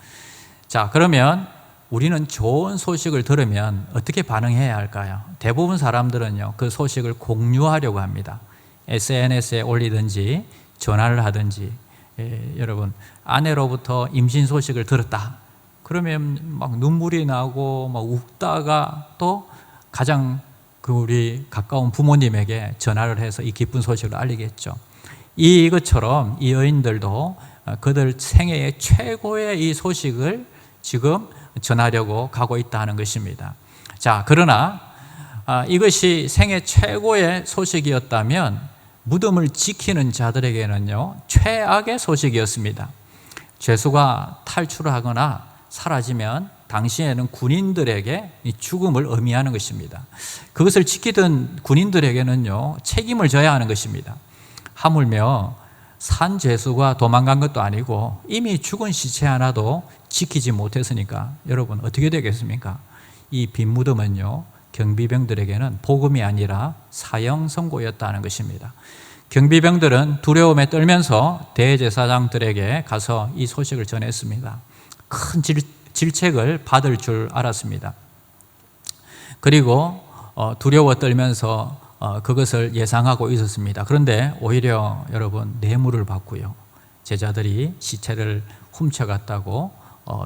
Speaker 2: 자, 그러면 우리는 좋은 소식을 들으면 어떻게 반응해야 할까요? 대부분 사람들은요, 그 소식을 공유하려고 합니다. SNS에 올리든지 전화를 하든지. 여러분, 아내로부터 임신 소식을 들었다. 그러면 막 눈물이 나고 막 웃다가 또 가장 우리 가까운 부모님에게 전화를 해서 이 기쁜 소식을 알리겠죠. 이것처럼 이 여인들도 그들 생애의 최고의 이 소식을 지금 전하려고 가고 있다는 것입니다. 자, 그러나 이것이 생애 최고의 소식이었다면 무덤을 지키는 자들에게는요, 최악의 소식이었습니다. 죄수가 탈출하거나 사라지면 당시에는 군인들에게 죽음을 의미하는 것입니다. 그것을 지키던 군인들에게는요, 책임을 져야 하는 것입니다. 하물며 산 죄수가 도망간 것도 아니고 이미 죽은 시체 하나도 지키지 못했으니까 여러분 어떻게 되겠습니까? 이 빈 무덤은요, 경비병들에게는 복음이 아니라 사형 선고였다는 것입니다. 경비병들은 두려움에 떨면서 대제사장들에게 가서 이 소식을 전했습니다. 큰 질책을 받을 줄 알았습니다. 그리고 두려워 떨면서 그것을 예상하고 있었습니다. 그런데 오히려 여러분 뇌물을 받고요, 제자들이 시체를 훔쳐갔다고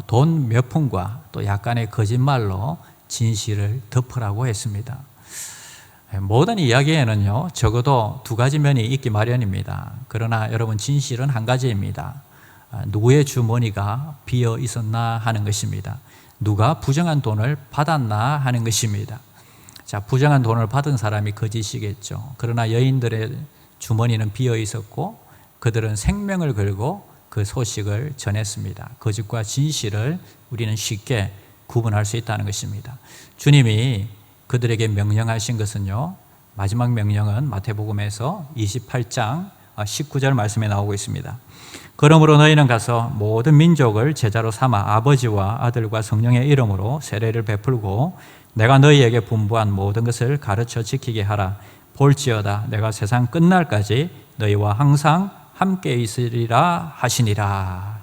Speaker 2: 돈 몇 푼과 또 약간의 거짓말로 진실을 덮으라고 했습니다. 모든 이야기에는요, 적어도 두 가지 면이 있기 마련입니다. 그러나 여러분, 진실은 한 가지입니다. 누구의 주머니가 비어 있었나 하는 것입니다. 누가 부정한 돈을 받았나 하는 것입니다. 자, 부정한 돈을 받은 사람이 거짓이겠죠. 그러나 여인들의 주머니는 비어 있었고 그들은 생명을 걸고 그 소식을 전했습니다. 거짓과 진실을 우리는 쉽게 구분할 수 있다는 것입니다. 주님이 그들에게 명령하신 것은요, 마지막 명령은 마태복음에서 28장 19절 말씀에 나오고 있습니다. 그러므로 너희는 가서 모든 민족을 제자로 삼아 아버지와 아들과 성령의 이름으로 세례를 베풀고 내가 너희에게 분부한 모든 것을 가르쳐 지키게 하라. 볼지어다 내가 세상 끝날까지 너희와 항상 함께 있으리라 하시니라.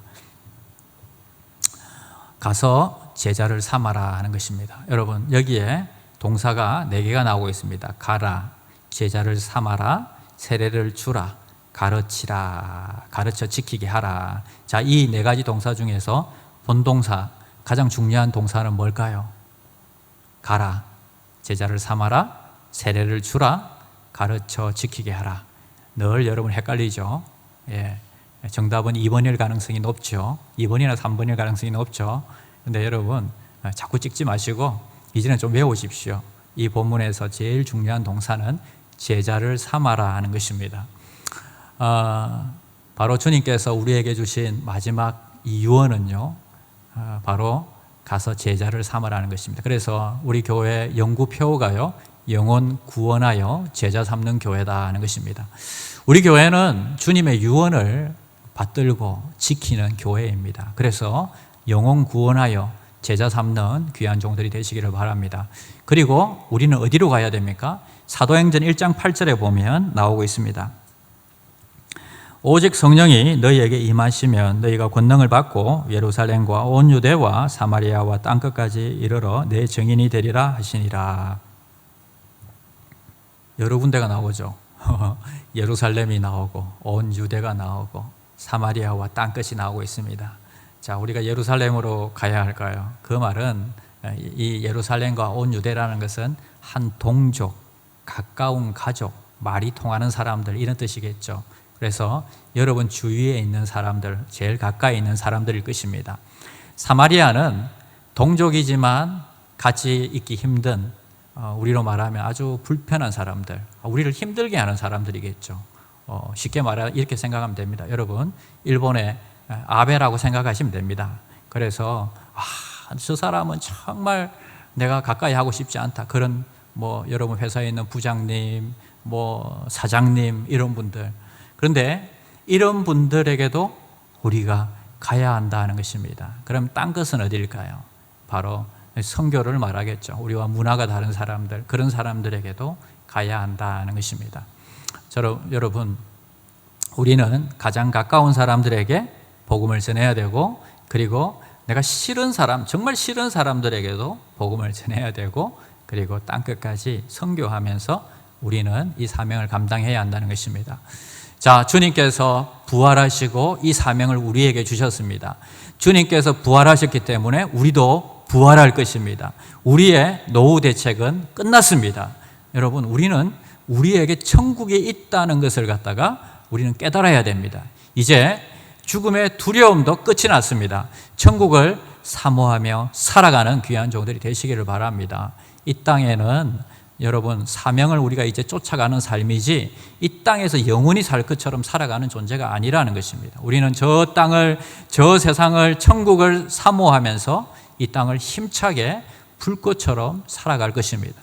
Speaker 2: 가서 제자를 삼아라 하는 것입니다. 여러분, 여기에 동사가 4개가 나오고 있습니다. 가라, 제자를 삼아라, 세례를 주라, 가르치라, 가르쳐 지키게 하라. 자, 이 4가지 동사 중에서 본동사, 가장 중요한 동사는 뭘까요? 가라, 제자를 삼아라, 세례를 주라, 가르쳐 지키게 하라. 늘 여러분 헷갈리죠? 예, 정답은 2번일 가능성이 높죠. 2번이나 3번일 가능성이 높죠. 그런데 여러분 자꾸 찍지 마시고 이제는 좀 외우십시오. 이 본문에서 제일 중요한 동사는 제자를 삼아라 하는 것입니다. 바로 주님께서 우리에게 주신 마지막 이 유언은요, 바로 가서 제자를 삼으라는 것입니다. 그래서 우리 교회 연구표가요, 영혼 구원하여 제자 삼는 교회다 하는 것입니다. 우리 교회는 주님의 유언을 받들고 지키는 교회입니다. 그래서 영혼 구원하여 제자 삼는 귀한 종들이 되시기를 바랍니다. 그리고 우리는 어디로 가야 됩니까? 사도행전 1장 8절에 보면 나오고 있습니다. 오직 성령이 너희에게 임하시면 너희가 권능을 받고 예루살렘과 온 유대와 사마리아와 땅끝까지 이르러 내 증인이 되리라 하시니라. 여러 군데가 나오죠. 예루살렘이 나오고 온 유대가 나오고 사마리아와 땅끝이 나오고 있습니다. 자, 우리가 예루살렘으로 가야 할까요? 그 말은 이 예루살렘과 온 유대라는 것은 한 동족, 가까운 가족, 말이 통하는 사람들 이런 뜻이겠죠. 그래서 여러분 주위에 있는 사람들, 제일 가까이 있는 사람들일 것입니다. 사마리아는 동족이지만 같이 있기 힘든, 우리로 말하면 아주 불편한 사람들, 우리를 힘들게 하는 사람들이겠죠. 쉽게 말해 이렇게 생각하면 됩니다. 여러분, 일본의 아베라고 생각하시면 됩니다. 그래서 저 사람은 정말 내가 가까이 하고 싶지 않다. 그런 여러분 회사에 있는 부장님, 사장님 이런 분들. 그런데 이런 분들에게도 우리가 가야 한다는 것입니다. 그럼 딴 것은 어디일까요? 바로 선교를 말하겠죠. 우리와 문화가 다른 사람들, 그런 사람들에게도 가야 한다는 것입니다. 여러분, 우리는 가장 가까운 사람들에게 복음을 전해야 되고, 그리고 내가 싫은 사람, 정말 싫은 사람들에게도 복음을 전해야 되고, 그리고 땅끝까지 선교하면서 우리는 이 사명을 감당해야 한다는 것입니다. 자, 주님께서 부활하시고 이 사명을 우리에게 주셨습니다. 주님께서 부활하셨기 때문에 우리도 부활할 것입니다. 우리의 노후 대책은 끝났습니다. 여러분, 우리는 우리에게 천국에 있다는 것을 갖다가 우리는 깨달아야 됩니다. 이제 죽음의 두려움도 끝이 났습니다. 천국을 사모하며 살아가는 귀한 종들이 되시기를 바랍니다. 이 땅에는 여러분 사명을 우리가 이제 쫓아가는 삶이지 이 땅에서 영원히 살 것처럼 살아가는 존재가 아니라는 것입니다. 우리는 저 땅을, 저 세상을, 천국을 사모하면서 이 땅을 힘차게 불꽃처럼 살아갈 것입니다.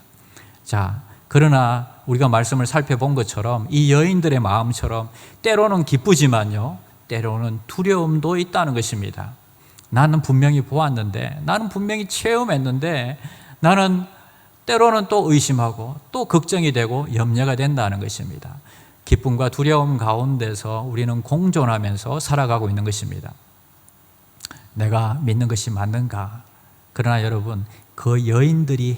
Speaker 2: 자, 그러나 우리가 말씀을 살펴본 것처럼 이 여인들의 마음처럼 때로는 기쁘지만요, 때로는 두려움도 있다는 것입니다. 나는 분명히 보았는데, 나는 분명히 체험했는데, 나는 때로는 또 의심하고 또 걱정이 되고 염려가 된다는 것입니다. 기쁨과 두려움 가운데서 우리는 공존하면서 살아가고 있는 것입니다. 내가 믿는 것이 맞는가? 그러나 여러분, 그 여인들이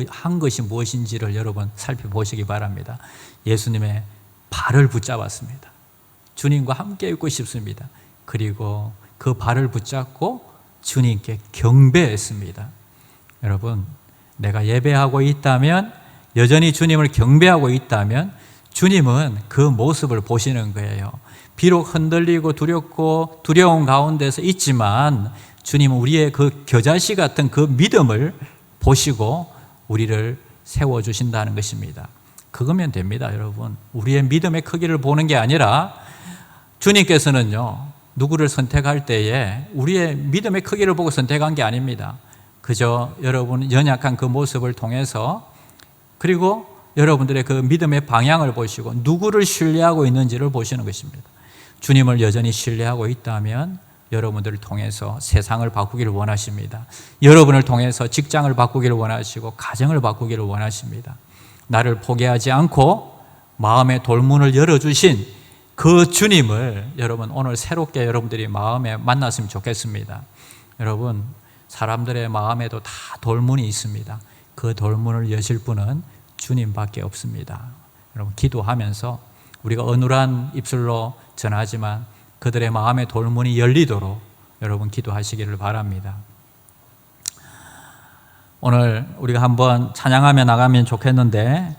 Speaker 2: 한 것이 무엇인지를 여러분 살펴보시기 바랍니다. 예수님의 발을 붙잡았습니다. 주님과 함께 있고 싶습니다. 그리고 그 발을 붙잡고 주님께 경배했습니다. 여러분, 내가 예배하고 있다면, 여전히 주님을 경배하고 있다면 주님은 그 모습을 보시는 거예요. 비록 흔들리고 두렵고 두려운 가운데서 있지만 주님은 우리의 그 겨자씨 같은 그 믿음을 보시고 우리를 세워주신다는 것입니다. 그거면 됩니다, 여러분. 우리의 믿음의 크기를 보는 게 아니라 주님께서는요, 누구를 선택할 때에 우리의 믿음의 크기를 보고 선택한 게 아닙니다. 그저 여러분 연약한 그 모습을 통해서, 그리고 여러분들의 그 믿음의 방향을 보시고 누구를 신뢰하고 있는지를 보시는 것입니다. 주님을 여전히 신뢰하고 있다면 여러분들을 통해서 세상을 바꾸기를 원하십니다. 여러분을 통해서 직장을 바꾸기를 원하시고 가정을 바꾸기를 원하십니다. 나를 포기하지 않고 마음의 돌문을 열어주신 그 주님을 여러분 오늘 새롭게 여러분들이 마음에 만났으면 좋겠습니다. 여러분, 사람들의 마음에도 다 돌문이 있습니다. 그 돌문을 여실 분은 주님밖에 없습니다. 여러분, 기도하면서 우리가 어눌한 입술로 전하지만 그들의 마음의 돌문이 열리도록 여러분 기도하시기를 바랍니다. 오늘 우리가 한번 찬양하며 나가면 좋겠는데,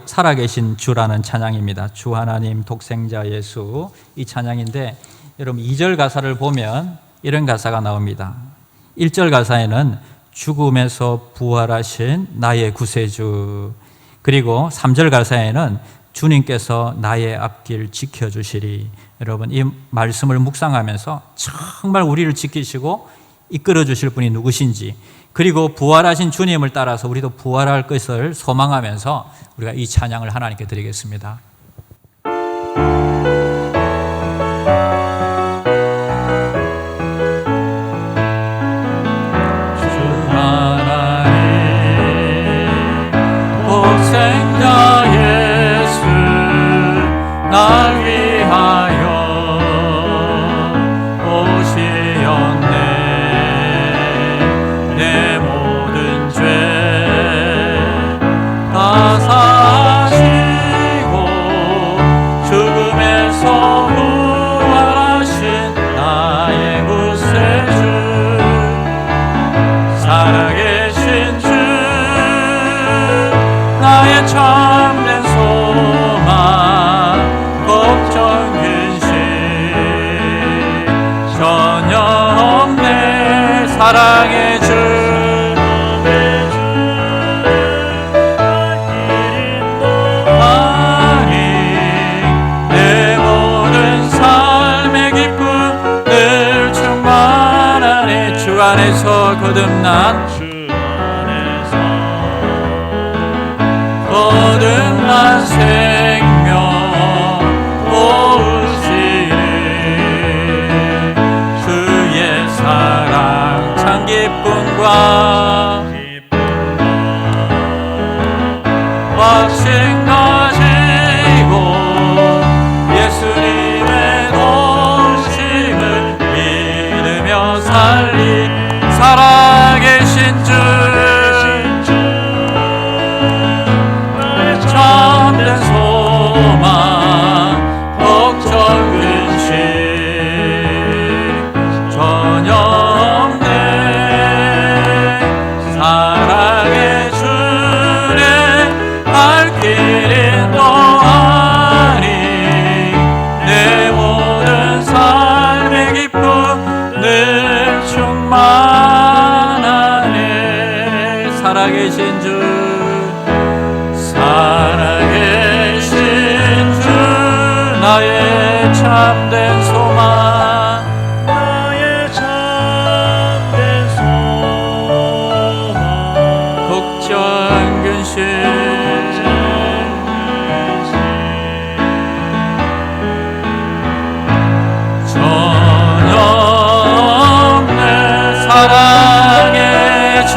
Speaker 2: 살아계신 주라는 찬양입니다. 주 하나님 독생자 예수, 이 찬양인데 여러분 2절 가사를 보면 이런 가사가 나옵니다. 1절 가사에는 죽음에서 부활하신 나의 구세주, 그리고 3절 가사에는 주님께서 나의 앞길 지켜주시리. 여러분, 이 말씀을 묵상하면서 정말 우리를 지키시고 이끌어 주실 분이 누구신지, 그리고 부활하신 주님을 따라서 우리도 부활할 것을 소망하면서 우리가 이 찬양을 하나님께 드리겠습니다. 나의 참된 소망 걱정 근심 전혀 없네 사랑의 주 아니 내 모든 삶의 기쁨 늘 충만하네 주 안에서 거듭난 거듭난 생명 오시네 주의 사랑 참 기쁨과 확신 가지고 예수님의 오심을 믿으며 살리 살아계신 주 참된 소망 걱정 근심 전혀 없네 사랑의 주의 발길 인도하니 내 모든 삶의 기쁨 늘 충만하네 살아계신 주 살아계신 주 나의 참된 소망 나의 참된 소망 걱정 근심 전혀 없네 사랑의 주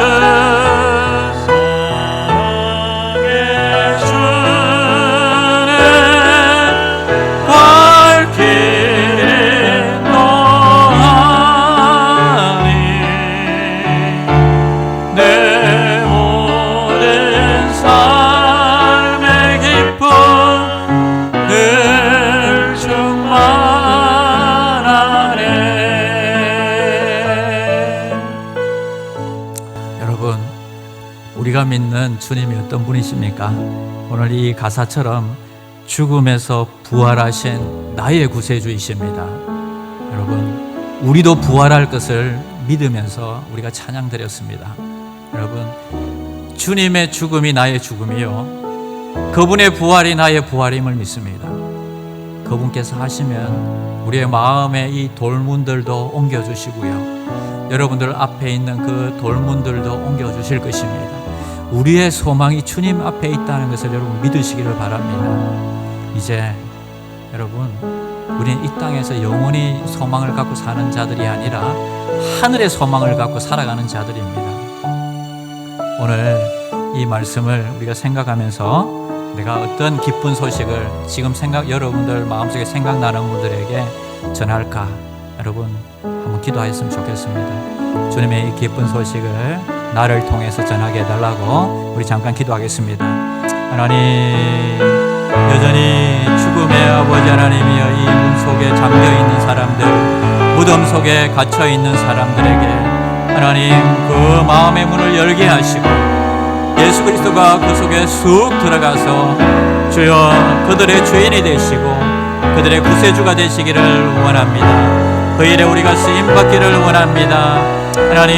Speaker 2: 우리가 믿는 주님이 어떤 분이십니까? 오늘 이 가사처럼 죽음에서 부활하신 나의 구세주이십니다. 여러분, 우리도 부활할 것을 믿으면서 우리가 찬양 드렸습니다. 여러분, 주님의 죽음이 나의 죽음이요 그분의 부활이 나의 부활임을 믿습니다. 그분께서 하시면 우리의 마음의 이 돌문들도 옮겨주시고요 여러분들 앞에 있는 그 돌문들도 옮겨주실 것입니다. 우리의 소망이 주님 앞에 있다는 것을 여러분 믿으시기를 바랍니다. 이제 여러분 우리는 이 땅에서 영원히 소망을 갖고 사는 자들이 아니라 하늘의 소망을 갖고 살아가는 자들입니다. 오늘 이 말씀을 우리가 생각하면서 내가 어떤 기쁜 소식을 지금 여러분들 마음속에 생각나는 분들에게 전할까? 여러분 한번 기도하였으면 좋겠습니다. 주님의 이 기쁜 소식을 나를 통해서 전하게 해달라고 우리 잠깐 기도하겠습니다. 하나님, 여전히 죽음의 아버지 하나님이여 이 문 속에 잠겨있는 사람들, 무덤 속에 갇혀있는 사람들에게 하나님 그 마음의 문을 열게 하시고 예수 그리스도가 그 속에 쑥 들어가서 주여 그들의 주인이 되시고 그들의 구세주가 되시기를 원합니다. 그 일에 우리가 쓰임받기를 원합니다. 하나님,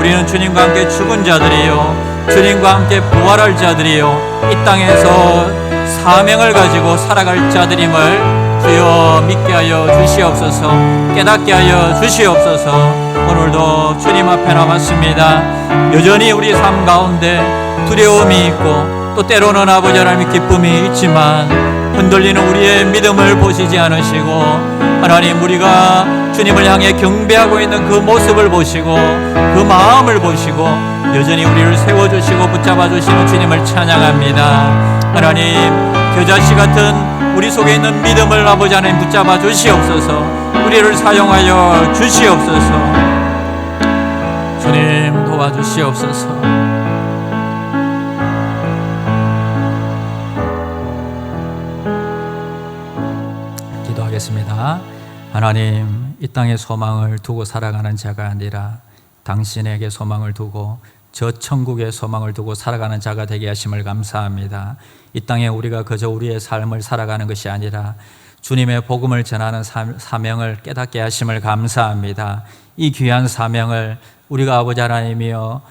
Speaker 2: 우리는 주님과 함께 죽은 자들이요 주님과 함께 부활할 자들이요 이 땅에서 사명을 가지고 살아갈 자들임을 주여 믿게 하여 주시옵소서. 깨닫게 하여 주시옵소서. 오늘도 주님 앞에 나왔습니다. 여전히 우리 삶 가운데 두려움이 있고 또 때로는 아버지 하나님의 기쁨이 있지만 흔들리는 우리의 믿음을 보시지 않으시고 하나님 우리가 주님을 향해 경배하고 있는 그 모습을 보시고 그 마음을 보시고 여전히 우리를 세워주시고 붙잡아주시는 주님을 찬양합니다. 하나님 겨자씨 같은 우리 속에 있는 믿음을 아버지 하나님 붙잡아 주시옵소서. 우리를 사용하여 주시옵소서. 주님 도와주시옵소서. 기도하겠습니다. 하나님, 이 땅에 소망을 두고 살아가는 자가 아니라 당신에게 소망을 두고 저 천국의 소망을 두고 살아가는 자가 되게 하심을 감사합니다. 이 땅에 우리가 그저 우리의 삶을 살아가는 것이 아니라 주님의 복음을 전하는 사명을 깨닫게 하심을 감사합니다. 이 귀한 사명을 우리가 아버지 하나님이여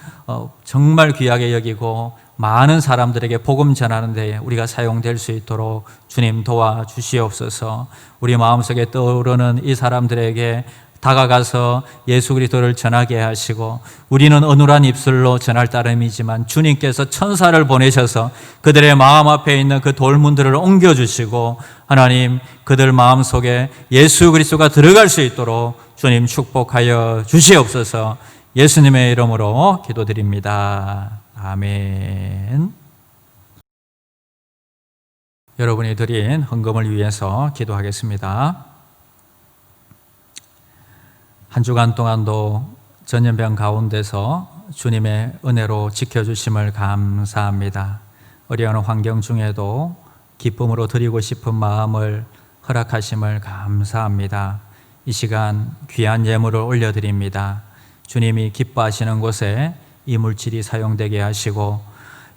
Speaker 2: 정말 귀하게 여기고 많은 사람들에게 복음 전하는 데 우리가 사용될 수 있도록 주님 도와주시옵소서. 우리 마음속에 떠오르는 이 사람들에게 다가가서 예수 그리스도를 전하게 하시고, 우리는 어눌한 입술로 전할 따름이지만 주님께서 천사를 보내셔서 그들의 마음 앞에 있는 그 돌문들을 옮겨주시고 하나님 그들 마음속에 예수 그리스도가 들어갈 수 있도록 주님 축복하여 주시옵소서. 예수님의 이름으로 기도드립니다. 아멘. 여러분이 드린 헌금을 위해서 기도하겠습니다. 한 주간 동안도 전염병 가운데서 주님의 은혜로 지켜주심을 감사합니다. 어려운 환경 중에도 기쁨으로 드리고 싶은 마음을 허락하심을 감사합니다. 이 시간 귀한 예물을 올려드립니다. 주님이 기뻐하시는 곳에 이 물질이 사용되게 하시고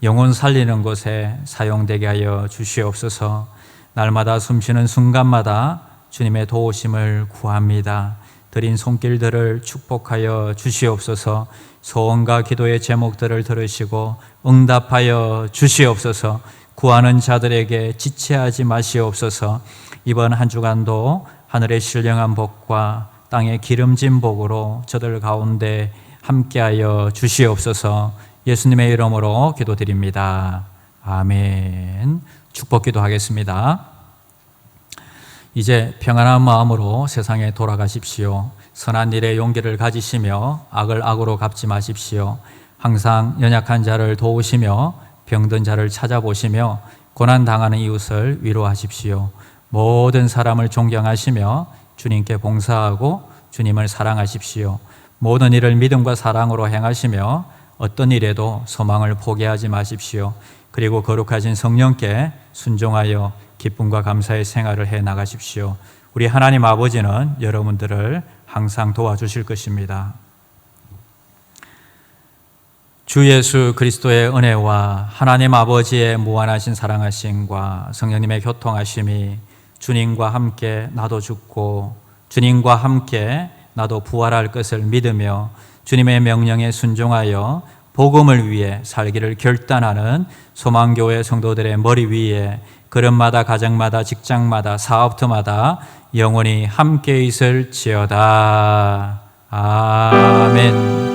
Speaker 2: 영혼 살리는 곳에 사용되게 하여 주시옵소서. 날마다 숨쉬는 순간마다 주님의 도우심을 구합니다. 드린 손길들을 축복하여 주시옵소서. 소원과 기도의 제목들을 들으시고 응답하여 주시옵소서. 구하는 자들에게 지체하지 마시옵소서. 이번 한 주간도 하늘의 신령한 복과 땅의 기름진 복으로 저들 가운데 함께하여 주시옵소서. 예수님의 이름으로 기도드립니다. 아멘. 축복 기도하겠습니다. 이제 평안한 마음으로 세상에 돌아가십시오. 선한 일에 용기를 가지시며 악을 악으로 갚지 마십시오. 항상 연약한 자를 도우시며 병든 자를 찾아보시며 고난당하는 이웃을 위로하십시오. 모든 사람을 존경하시며 주님께 봉사하고 주님을 사랑하십시오. 모든 일을 믿음과 사랑으로 행하시며 어떤 일에도 소망을 포기하지 마십시오. 그리고 거룩하신 성령께 순종하여 기쁨과 감사의 생활을 해 나가십시오. 우리 하나님 아버지는 여러분들을 항상 도와주실 것입니다. 주 예수 그리스도의 은혜와 하나님 아버지의 무한하신 사랑하심과 성령님의 교통하심이 주님과 함께 나도 죽고 주님과 함께 나도 부활할 것을 믿으며 주님의 명령에 순종하여 복음을 위해 살기를 결단하는 소망교회 성도들의 머리 위에 걸음마다 가정마다 직장마다 사업터마다 영원히 함께 있을지어다. 아멘.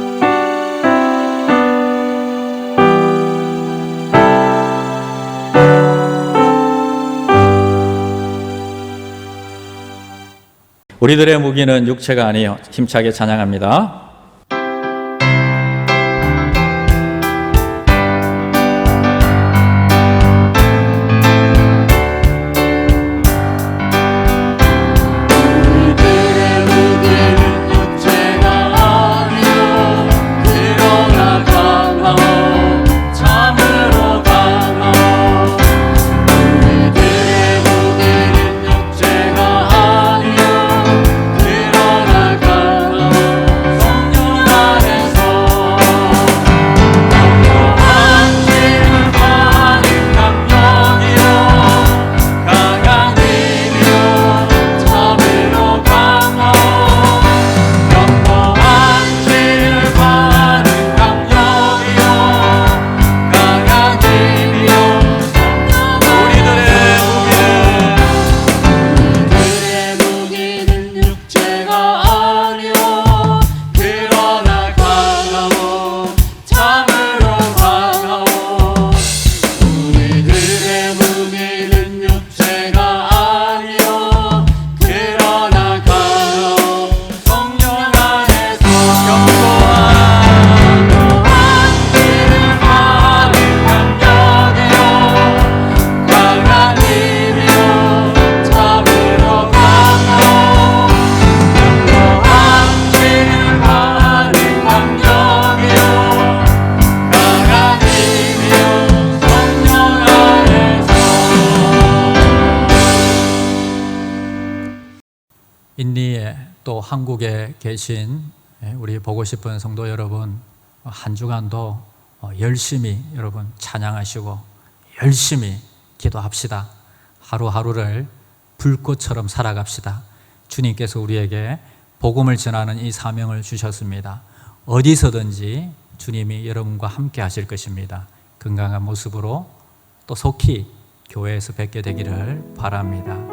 Speaker 2: 우리들의 무기는 육체가 아니요 힘차게 찬양합니다. 인디에 또 한국에 계신 우리 보고 싶은 성도 여러분, 한 주간도 열심히 여러분 찬양하시고 열심히 기도합시다. 하루하루를 불꽃처럼 살아갑시다. 주님께서 우리에게 복음을 전하는 이 사명을 주셨습니다. 어디서든지 주님이 여러분과 함께 하실 것입니다. 건강한 모습으로 또 속히 교회에서 뵙게 되기를 바랍니다.